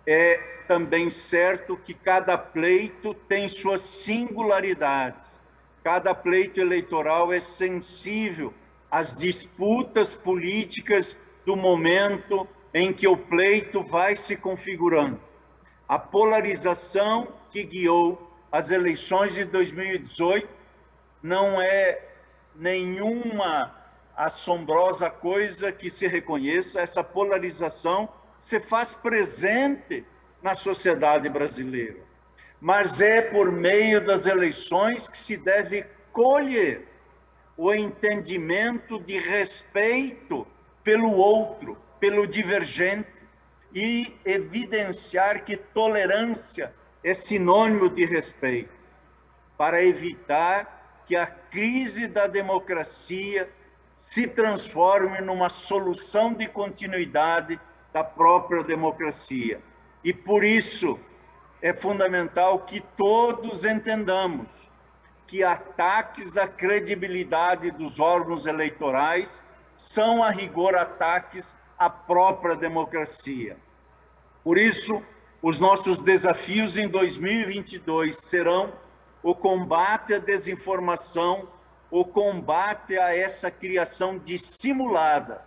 É também certo que cada pleito tem suas singularidades. Cada pleito eleitoral é sensível às disputas políticas do momento em que o pleito vai se configurando. A polarização que guiou as eleições de 2018 não é nenhuma assombrosa coisa que se reconheça. Essa polarização se faz presente na sociedade brasileira, mas é por meio das eleições que se deve colher o entendimento de respeito pelo outro, pelo divergente, e evidenciar que tolerância é sinônimo de respeito, para evitar que a crise da democracia se transforme numa solução de continuidade da própria democracia. E por isso é fundamental que todos entendamos que ataques à credibilidade dos órgãos eleitorais são, a rigor, ataques à própria democracia. Por isso, os nossos desafios em 2022 serão o combate à desinformação, o combate a essa criação dissimulada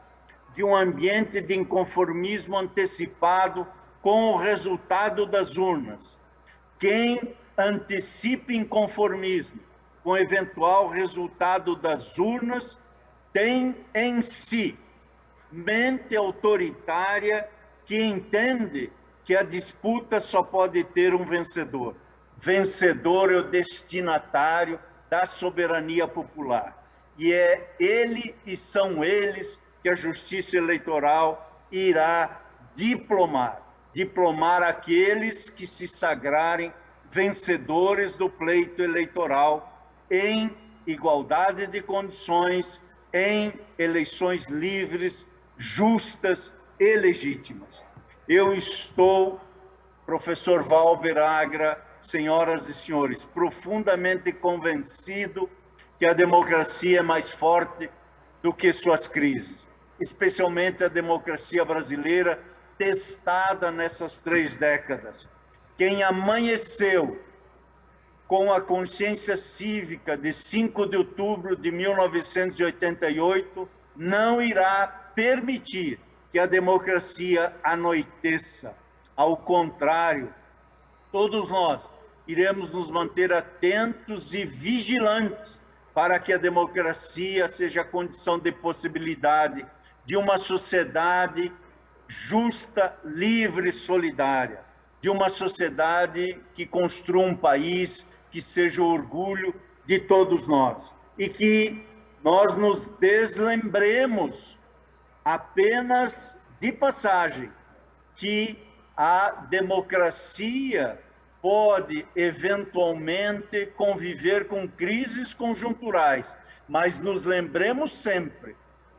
de um ambiente de inconformismo antecipado com o resultado das urnas. Quem antecipa inconformismo com o eventual resultado das urnas tem em si mente autoritária que entende que a disputa só pode ter um vencedor. Vencedor é o destinatário da soberania popular. E é ele e são eles que a Justiça Eleitoral irá diplomar aqueles que se sagrarem vencedores do pleito eleitoral em igualdade de condições, em eleições livres, justas e legítimas. Eu estou, professor Valber Agra, senhoras e senhores, profundamente convencido que a democracia é mais forte do que suas crises, especialmente a democracia brasileira, testada nessas 3 décadas. quem amanheceu com a consciência cívica de 5 de outubro de 1988 não irá permitir que a democracia anoiteça. Ao contrário, todos nós iremos nos manter atentos e vigilantes para que a democracia seja a condição de possibilidade de uma sociedade justa, livre e solidária, de uma sociedade que construa um país que seja o orgulho de todos nós e que nós nos deslembremos apenas de passagem que a democracia pode eventualmente conviver com crises conjunturais, mas nos lembremos sempre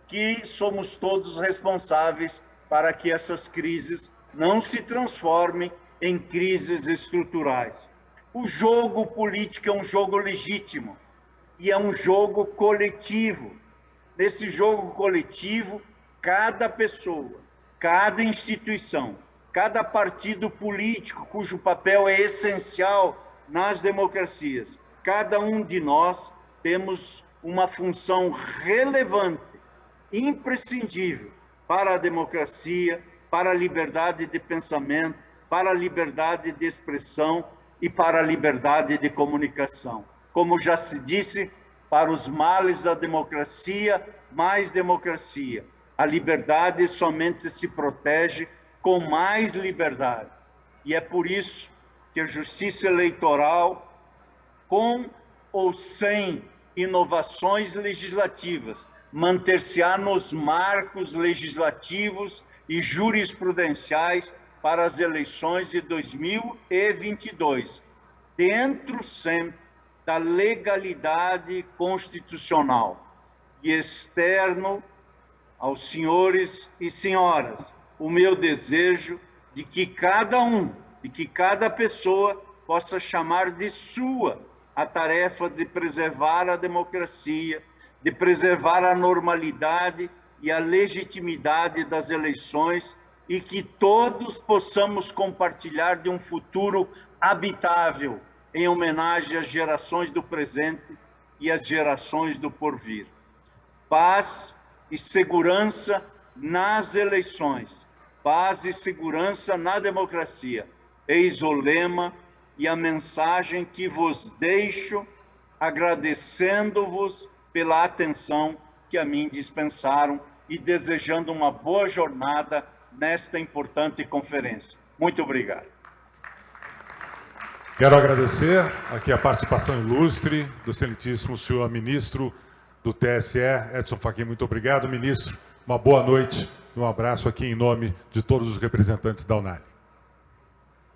que somos todos responsáveis para que essas crises não se transformem em crises estruturais. O jogo político é um jogo legítimo e é um jogo coletivo. Nesse jogo coletivo, cada pessoa, cada instituição, cada partido político cujo papel é essencial nas democracias, cada um de nós temos uma função relevante, imprescindível para a democracia, para a liberdade de pensamento, para a liberdade de expressão e para a liberdade de comunicação. Como já se disse, para os males da democracia, mais democracia. A liberdade somente se protege com mais liberdade. E é por isso que a justiça eleitoral, com ou sem inovações legislativas, manter-se-á nos marcos legislativos e jurisprudenciais para as eleições de 2022, dentro sempre da legalidade constitucional. E externo aos senhores e senhoras o meu desejo de que cada pessoa possa chamar de sua a tarefa de preservar a democracia, de preservar a normalidade e a legitimidade das eleições e que todos possamos compartilhar de um futuro habitável em homenagem às gerações do presente e às gerações do porvir. Paz e segurança nas eleições, paz e segurança na democracia. Eis o lema e a mensagem que vos deixo, agradecendo-vos pela atenção que a mim dispensaram e desejando uma boa jornada nesta importante conferência. Muito obrigado. Quero agradecer aqui a participação ilustre do excelentíssimo senhor ministro do TSE, Edson Fachin. Muito obrigado, ministro. Uma boa noite e um abraço aqui em nome de todos os representantes da UNALI.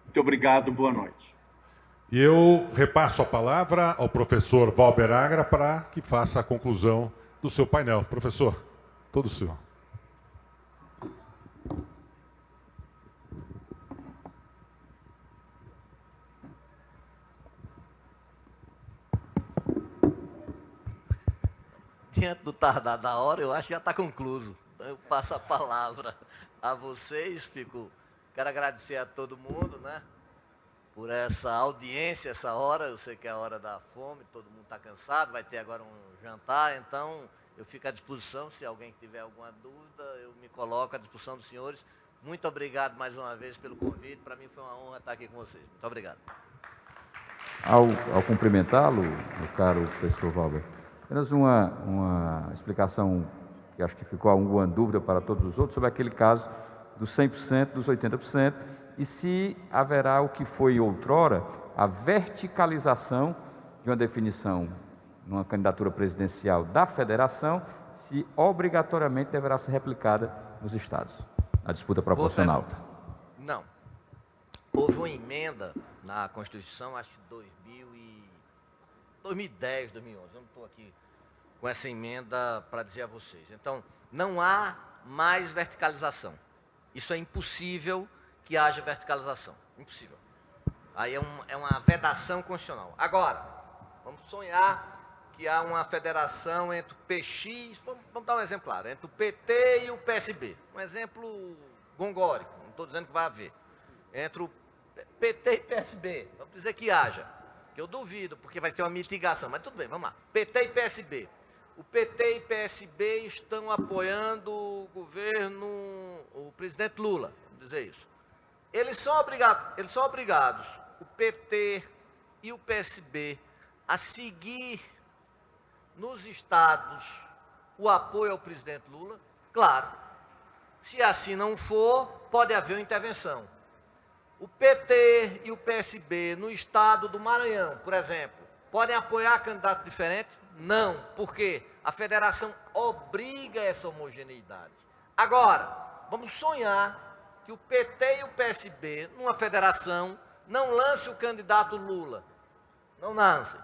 Muito obrigado, boa noite. E eu repasso a palavra ao professor Valber Agra para que faça a conclusão do seu painel. Professor, todo o senhor. Diante do tardar da hora, eu acho que já está concluso. Então, eu passo a palavra a vocês. Quero agradecer a todo mundo, né, por essa audiência, essa hora. Eu sei que é a hora da fome, todo mundo está cansado, vai ter agora um jantar, então eu fico à disposição. Se alguém tiver alguma dúvida, eu me coloco à disposição dos senhores. Muito obrigado mais uma vez pelo convite. Para mim foi uma honra estar aqui com vocês. Muito obrigado. Ao cumprimentá-lo, meu caro professor Valber, apenas uma explicação que acho que ficou alguma dúvida para todos os outros sobre aquele caso dos 100%, dos 80%, e se haverá o que foi outrora a verticalização de uma definição numa candidatura presidencial da federação, se obrigatoriamente deverá ser replicada nos estados, na disputa proporcional. Não. Houve uma emenda na Constituição, acho que 2010, 2011, eu não estou aqui com essa emenda para dizer a vocês. Então, não há mais verticalização. Isso é impossível que haja verticalização. Impossível. Aí é uma vedação constitucional. Agora, vamos sonhar que há uma federação entre o PX, vamos dar um exemplar, entre o PT e o PSB. Um exemplo gongórico, não estou dizendo que vai haver. Entre o PT e PSB, vamos dizer que haja, que eu duvido, porque vai ter uma mitigação, mas tudo bem, vamos lá. PT e PSB. O PT e PSB estão apoiando o governo, o presidente Lula, vamos dizer isso. Eles são obrigados, o PT e o PSB, a seguir nos estados o apoio ao presidente Lula? Claro. Se assim não for, pode haver uma intervenção. O PT e o PSB no estado do Maranhão, por exemplo, podem apoiar candidato diferente? Não, porque a federação obriga essa homogeneidade. Agora, vamos sonhar que o PT e o PSB, numa federação, não lancem o candidato Lula. Não lancem.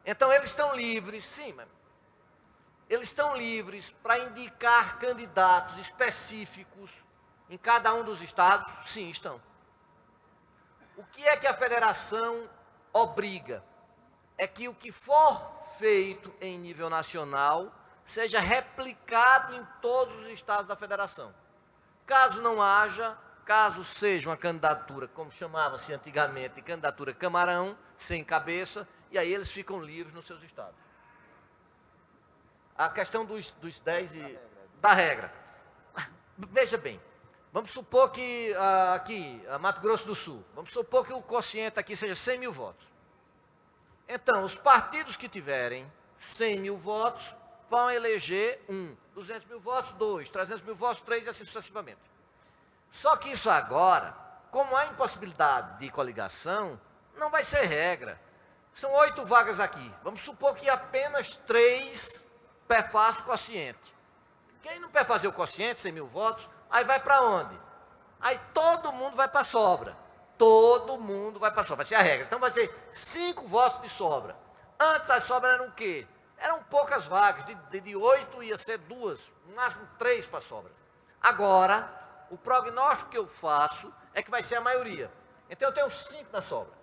Então, eles estão livres, sim, mas eles estão livres para indicar candidatos específicos em cada um dos estados? Sim, estão. O que é que a federação obriga? É que o que for feito em nível nacional seja replicado em todos os estados da federação. Caso não haja, caso seja uma candidatura, como chamava-se antigamente, candidatura camarão, sem cabeça, e aí eles ficam livres nos seus estados. A questão dos 10 e da regra. Veja bem, vamos supor que aqui, Mato Grosso do Sul, vamos supor que o quociente aqui seja 100 mil votos. Então, os partidos que tiverem 100 mil votos vão eleger 200 mil votos, 2, 300 mil votos, 3 e assim sucessivamente. Só que isso agora, como há impossibilidade de coligação, não vai ser regra. São 8 vagas aqui. Vamos supor que apenas 3 perfazem o quociente. Quem não perfazer o quociente, 100 mil votos, aí vai para onde? Aí todo mundo vai para a sobra. Todo mundo vai para a sobra, vai ser a regra. Então vai ser 5 votos de sobra. Antes as sobras eram o quê? Eram poucas vagas, de 8 ia ser 2, no máximo 3 para a sobra. Agora, o prognóstico que eu faço é que vai ser a maioria. Então eu tenho 5 na sobra.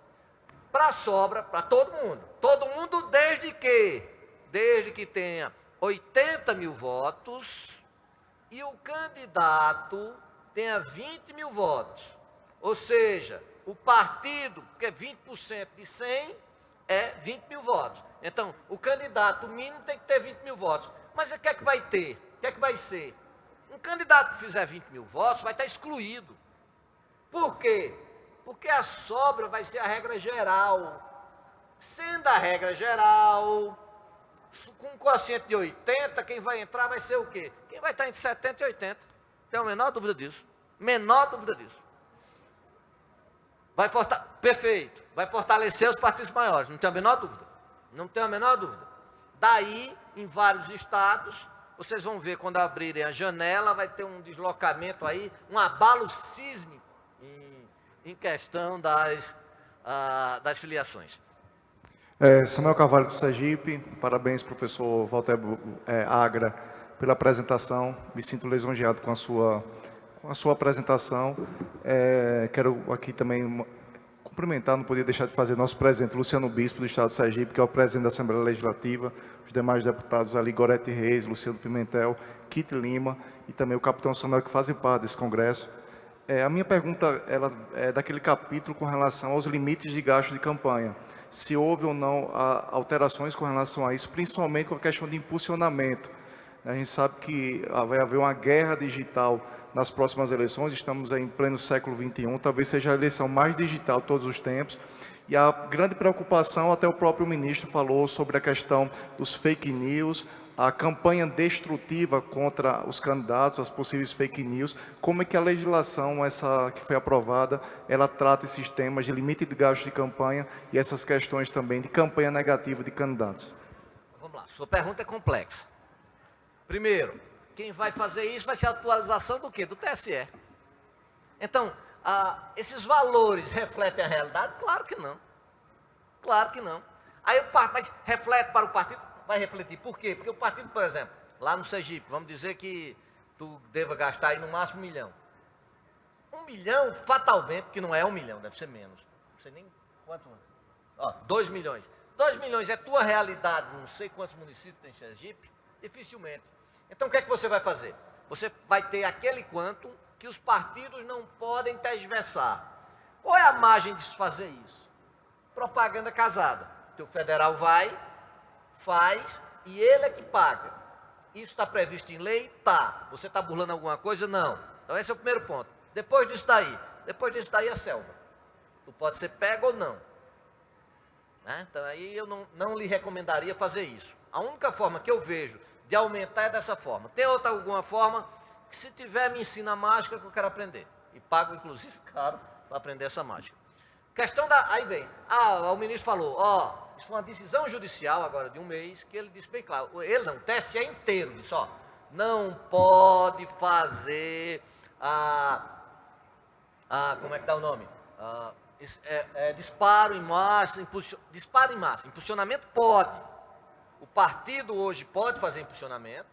Para a sobra, para todo mundo desde que tenha 80 mil votos e o candidato tenha 20 mil votos. Ou seja, o partido, que é 20% de 100, é 20 mil votos. Então, o candidato mínimo tem que ter 20 mil votos. Mas o que é que vai ter? O que é que vai ser? Um candidato que fizer 20 mil votos vai estar excluído. Por quê? Porque a sobra vai ser a regra geral. Sendo a regra geral, com um quociente de 80, quem vai entrar vai ser o quê? Quem vai estar entre 70 e 80. Tem a menor dúvida disso. Menor dúvida disso. Perfeito. Vai fortalecer os partidos maiores, não tem a menor dúvida. Não tem a menor dúvida. Daí, em vários estados, vocês vão ver quando abrirem a janela, vai ter um deslocamento aí, um abalo sísmico em questão das filiações. Samuel Carvalho do Sergipe, parabéns, professor Walter Agra, pela apresentação. Me sinto lisonjeado com a sua apresentação. Quero aqui também cumprimentar, não podia deixar de fazer, nosso presidente Luciano Bispo, do Estado de Sergipe, que é o presidente da Assembleia Legislativa, os demais deputados ali, Gorete Reis, Luciano Pimentel, Kit Lima e também o capitão Samuel, que fazem parte desse congresso. A minha pergunta ela é daquele capítulo com relação aos limites de gasto de campanha. Se houve ou não alterações com relação a isso, principalmente com a questão de impulsionamento. A gente sabe que vai haver uma guerra digital nas próximas eleições, estamos em pleno século XXI, talvez seja a eleição mais digital de todos os tempos, e a grande preocupação, até o próprio ministro falou sobre a questão dos fake news, a campanha destrutiva contra os candidatos, as possíveis fake news, como é que a legislação, essa que foi aprovada, ela trata esses temas de limite de gasto de campanha e essas questões também de campanha negativa de candidatos? Vamos lá, sua pergunta é complexa. Primeiro, quem vai fazer isso vai ser a atualização do quê? Do TSE. Então, esses valores refletem a realidade? Claro que não. Claro que não. Aí mas reflete para o partido? Vai refletir. Por quê? Porque o partido, por exemplo, lá no Sergipe, vamos dizer que tu deva gastar aí no máximo 1 milhão. 1 milhão, fatalmente, porque não é 1 milhão, deve ser menos. Não sei nem quanto. 2 milhões. 2 milhões é tua realidade, não sei quantos municípios tem Sergipe, dificilmente. Então, o que é que você vai fazer? Você vai ter aquele quanto que os partidos não podem tergiversar. Qual é a margem de se fazer isso? Propaganda casada. O federal vai, faz, e ele é que paga. Isso está previsto em lei? Tá. Você está burlando alguma coisa? Não. Então esse é o primeiro ponto. Depois disso daí é selva. Tu pode ser pego ou não. Né? Então aí eu não lhe recomendaria fazer isso. A única forma que eu vejo de aumentar é dessa forma. Tem alguma forma que, se tiver, me ensina a mágica que eu quero aprender. E pago, inclusive, caro para aprender essa mágica. Questão da... Aí vem. O ministro falou, isso foi uma decisão judicial agora de um mês, que ele disse bem claro. Ele não, o TSE inteiro disse, não pode fazer como é que dá o nome? Disparo em massa, impulsionamento pode. O partido hoje pode fazer impulsionamento,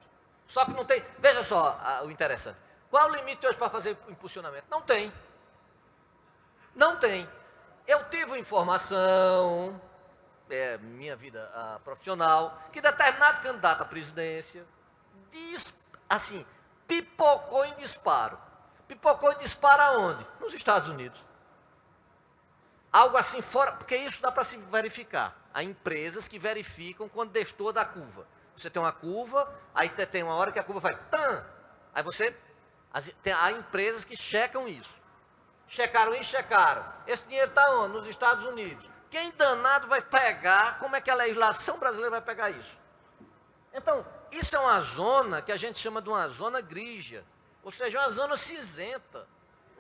só que não tem... Veja só o interessante. Qual é o limite hoje para fazer impulsionamento? Não tem. Não tem. Eu tive informação, minha vida profissional, que determinado candidato à presidência, pipocou em disparo. Pipocou em disparo aonde? Nos Estados Unidos. Algo assim fora, porque isso dá para se verificar. Há empresas que verificam quando destoa da curva. Você tem uma curva, aí tem uma hora que a curva vai... Aí há empresas que checam isso. Checaram. Esse dinheiro está onde? Nos Estados Unidos. Quem danado vai pegar? Como é que a legislação brasileira vai pegar isso? Então, isso é uma zona que a gente chama de uma zona grígia. Ou seja, uma zona cinzenta.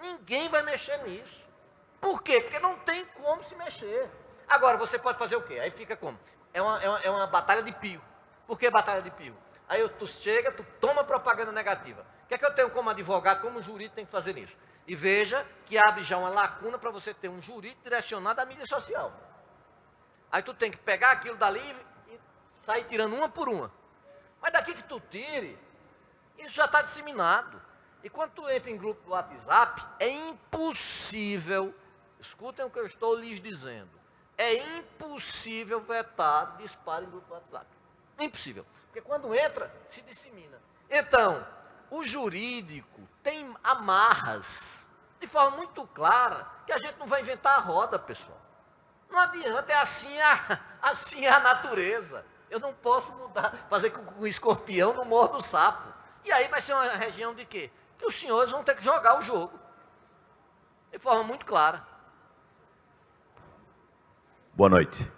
Ninguém vai mexer nisso. Por quê? Porque não tem como se mexer. Agora, você pode fazer o quê? Aí fica como? É uma batalha de pio. Por que batalha de pio? Aí tu chega, tu toma propaganda negativa. O que é que eu tenho como advogado, como jurídico, tem que fazer isso? E veja que abre já uma lacuna para você ter um jurídico direcionado à mídia social. Aí tu tem que pegar aquilo dali e sair tirando uma por uma. Mas daqui que tu tire, isso já está disseminado. E quando tu entra em grupo do WhatsApp, é impossível, escutem o que eu estou lhes dizendo, é impossível vetar disparo em grupo do WhatsApp. Impossível. Porque quando entra, se dissemina. Então, o jurídico tem amarras, de forma muito clara, que a gente não vai inventar a roda, pessoal. Não adianta, assim é a natureza. Eu não posso mudar, fazer com que o escorpião não morda o sapo. E aí vai ser uma região de quê? Que os senhores vão ter que jogar o jogo. De forma muito clara. Boa noite.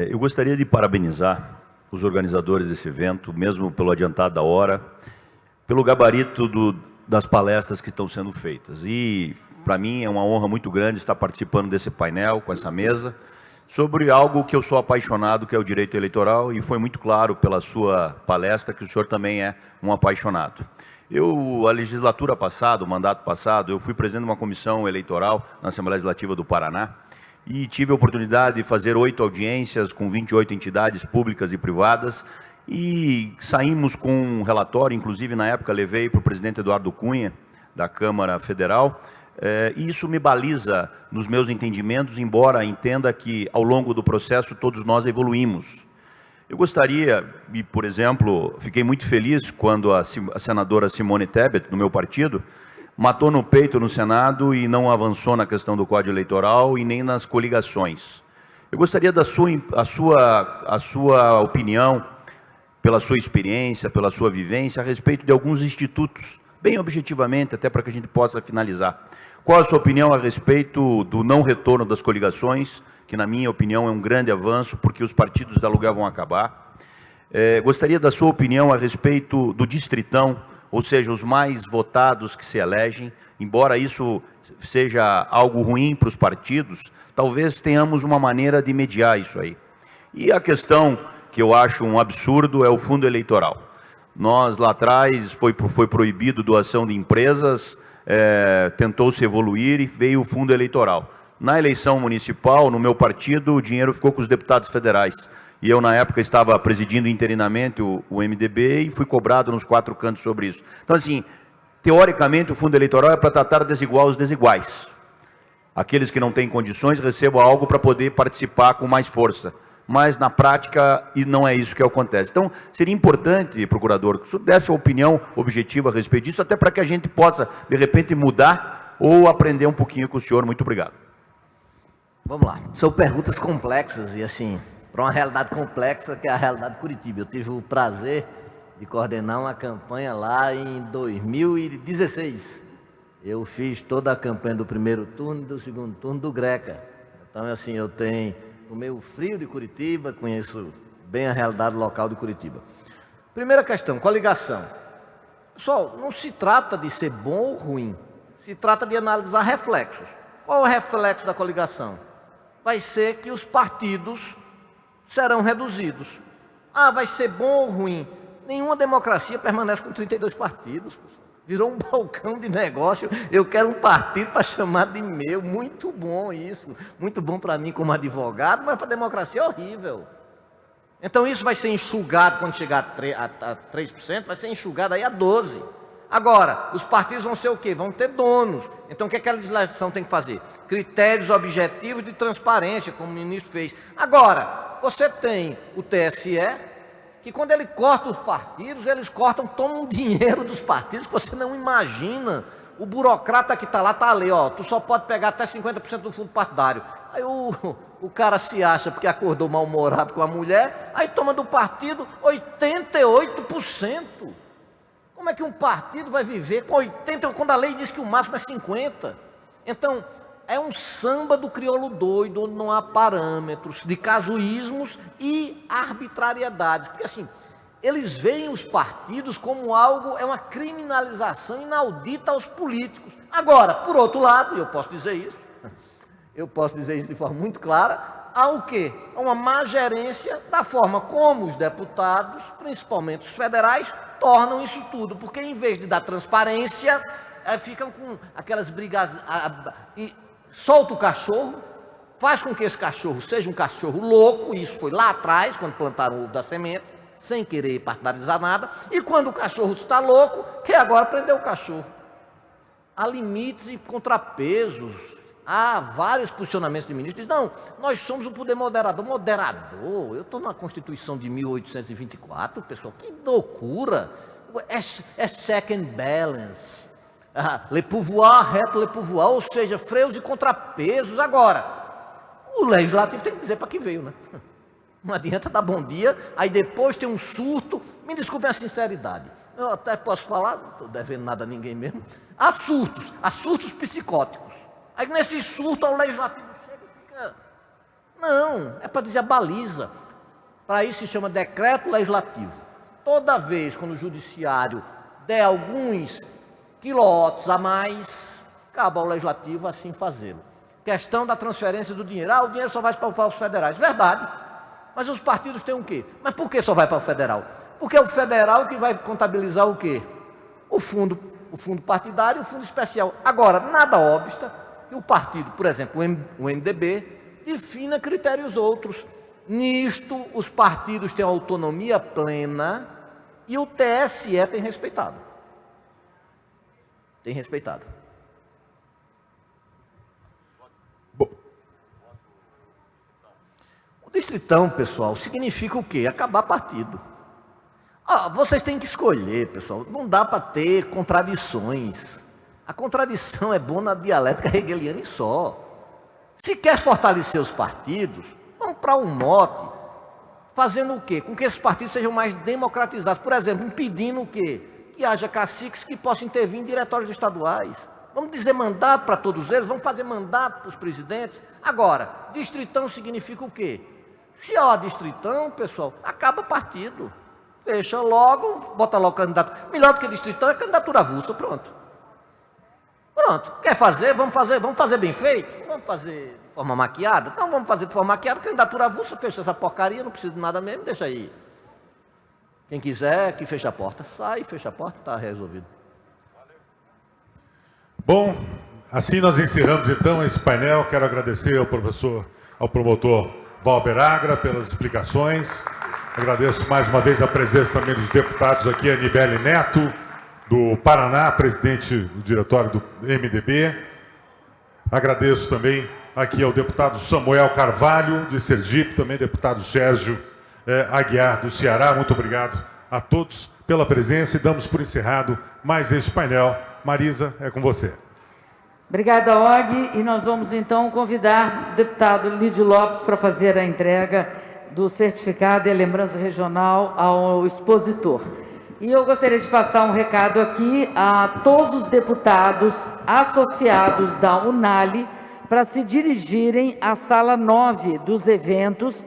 Eu gostaria de parabenizar os organizadores desse evento, mesmo pelo adiantado da hora, pelo gabarito das palestras que estão sendo feitas. E, para mim, é uma honra muito grande estar participando desse painel, com essa mesa, sobre algo que eu sou apaixonado, que é o direito eleitoral, e foi muito claro pela sua palestra que o senhor também é um apaixonado. A legislatura passada, o mandato passado, eu fui presidente de uma comissão eleitoral na Assembleia Legislativa do Paraná, e tive a oportunidade de fazer 8 audiências com 28 entidades públicas e privadas, e saímos com um relatório, inclusive na época levei para o presidente Eduardo Cunha, da Câmara Federal, e isso me baliza nos meus entendimentos, embora entenda que ao longo do processo todos nós evoluímos. Eu gostaria, e por exemplo, fiquei muito feliz quando a senadora Simone Tebet, do meu partido, matou no peito no Senado e não avançou na questão do Código Eleitoral e nem nas coligações. Eu gostaria da sua opinião, pela sua experiência, pela sua vivência, a respeito de alguns institutos, bem objetivamente, até para que a gente possa finalizar. Qual a sua opinião a respeito do não retorno das coligações, que na minha opinião é um grande avanço, porque os partidos de aluguel vão acabar. Gostaria da sua opinião a respeito do distritão, ou seja, os mais votados que se elegem, embora isso seja algo ruim para os partidos, talvez tenhamos uma maneira de mediar isso aí. E a questão que eu acho um absurdo é o fundo eleitoral. Nós, lá atrás, foi proibido doação de empresas, tentou-se evoluir e veio o fundo eleitoral. Na eleição municipal, no meu partido, o dinheiro ficou com os deputados federais. E eu, na época, estava presidindo interinamente o MDB e fui cobrado nos 4 cantos sobre isso. Então, assim, teoricamente, o fundo eleitoral é para tratar desigual os desiguais. Aqueles que não têm condições recebam algo para poder participar com mais força. Mas, na prática, não é isso que acontece. Então, seria importante, procurador, que o senhor desse uma opinião objetiva a respeito disso, até para que a gente possa, de repente, mudar ou aprender um pouquinho com o senhor. Muito obrigado. Vamos lá. São perguntas complexas e, assim, para uma realidade complexa, que é a realidade de Curitiba. Eu tive o prazer de coordenar uma campanha lá em 2016. Eu fiz toda a campanha do primeiro turno e do segundo turno do Greca. Então, assim, eu tomei o frio de Curitiba, conheço bem a realidade local de Curitiba. Primeira questão, coligação. Pessoal, não se trata de ser bom ou ruim, se trata de analisar reflexos. Qual é o reflexo da coligação? Vai ser que os partidos serão reduzidos. Ah, vai ser bom ou ruim? Nenhuma democracia permanece com 32 partidos. Virou um balcão de negócio. Eu quero um partido para chamar de meu. Muito bom isso. Muito bom para mim como advogado, mas para a democracia é horrível. Então isso vai ser enxugado quando chegar a 3%, vai ser enxugado aí a 12%. Agora, os partidos vão ser o quê? Vão ter donos. Então o que a legislação tem que fazer? Critérios objetivos de transparência, como o ministro fez. Agora, você tem o TSE, que quando ele corta os partidos, eles tomam dinheiro dos partidos que você não imagina. O burocrata que está lá, está ali, ó, tu só pode pegar até 50% do fundo partidário. Aí o cara se acha porque acordou mal-humorado com a mulher, aí toma do partido 88%. Como é que um partido vai viver com 80%, quando a lei diz que o máximo é 50%? Então, é um samba do crioulo doido, onde não há parâmetros de casuísmos e arbitrariedades. Porque assim, eles veem os partidos como algo, é uma criminalização inaudita aos políticos. Agora, por outro lado, e eu posso dizer isso de forma muito clara, há o quê? Há uma má gerência da forma como os deputados, principalmente os federais, tornam isso tudo. Porque em vez de dar transparência, ficam com aquelas brigas... Solta o cachorro, faz com que esse cachorro seja um cachorro louco, isso foi lá atrás, quando plantaram o ovo da semente, sem querer partidarizar nada, e quando o cachorro está louco, quer agora prender o cachorro. Há limites e contrapesos, há vários posicionamentos de ministros, não, nós somos o poder moderador. Moderador? Eu estou na Constituição de 1824, pessoal, que loucura, é check and balance. Le pouvoir, reto le pouvoir, ou seja, freios e contrapesos. Agora, o legislativo tem que dizer para que veio, né? Não adianta dar bom dia, aí depois tem um surto. Me desculpem a sinceridade, eu até posso falar, não estou devendo nada a ninguém mesmo. Há surtos psicóticos. Aí nesse surto o legislativo chega e fica... Não, é para dizer a baliza. Para isso se chama decreto legislativo. Toda vez quando o judiciário der alguns quilowatts a mais, cabe ao legislativo assim fazê-lo. Questão da transferência do dinheiro. O dinheiro só vai para os federais. Verdade. Mas os partidos têm o quê? Mas por que só vai para o federal? Porque é o federal que vai contabilizar o quê? O fundo partidário e o fundo especial. Agora, nada obsta que o partido, por exemplo, o MDB, defina critérios outros. Nisto, os partidos têm autonomia plena e o TSE tem respeitado. Tem respeitado. O distritão, pessoal, significa o quê? Acabar partido. Vocês têm que escolher, pessoal. Não dá para ter contradições. A contradição é boa na dialética hegeliana e só. Se quer fortalecer os partidos, vamos para um mote. Fazendo o quê? Com que esses partidos sejam mais democratizados. Por exemplo, impedindo o quê? Que haja caciques que possam intervir em diretórios estaduais. Vamos dizer mandato para todos eles, vamos fazer mandato para os presidentes. Agora, distritão significa o quê? Se há distritão, pessoal, acaba partido. Fecha logo, bota logo candidato. Melhor do que distritão é candidatura avulsa, pronto. Pronto, quer fazer? Vamos fazer bem feito? Vamos fazer de forma maquiada? Então vamos fazer de forma maquiada, candidatura avulsa, fecha essa porcaria, não precisa de nada mesmo, deixa aí. Quem quiser, que feche a porta. Sai, fecha a porta, está resolvido. Bom, assim nós encerramos então esse painel. Quero agradecer ao promotor Valber Agra pelas explicações. Agradeço mais uma vez a presença também dos deputados aqui, Anibele Neto, do Paraná, presidente do diretório do MDB. Agradeço também aqui ao deputado Samuel Carvalho, de Sergipe, também deputado Sérgio Aguiar, do Ceará. Muito obrigado a todos pela presença e damos por encerrado mais este painel. Marisa, é com você. Obrigada, Og. E nós vamos, então, convidar o deputado Lídio Lopes para fazer a entrega do certificado e a lembrança regional ao expositor. E eu gostaria de passar um recado aqui a todos os deputados associados da Unali para se dirigirem à sala 9 dos eventos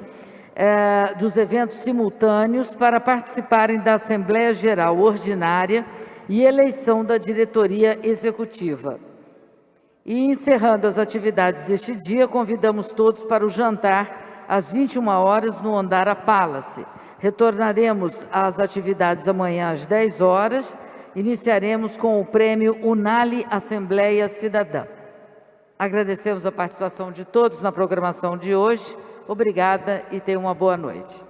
simultâneos para participarem da Assembleia Geral Ordinária e eleição da diretoria executiva. E encerrando as atividades deste dia, convidamos todos para o jantar às 21 horas no Ondara Palace. Retornaremos às atividades amanhã às 10 horas. Iniciaremos com o prêmio Unali Assembleia Cidadã. Agradecemos a participação de todos na programação de hoje. Obrigada e tenham uma boa noite.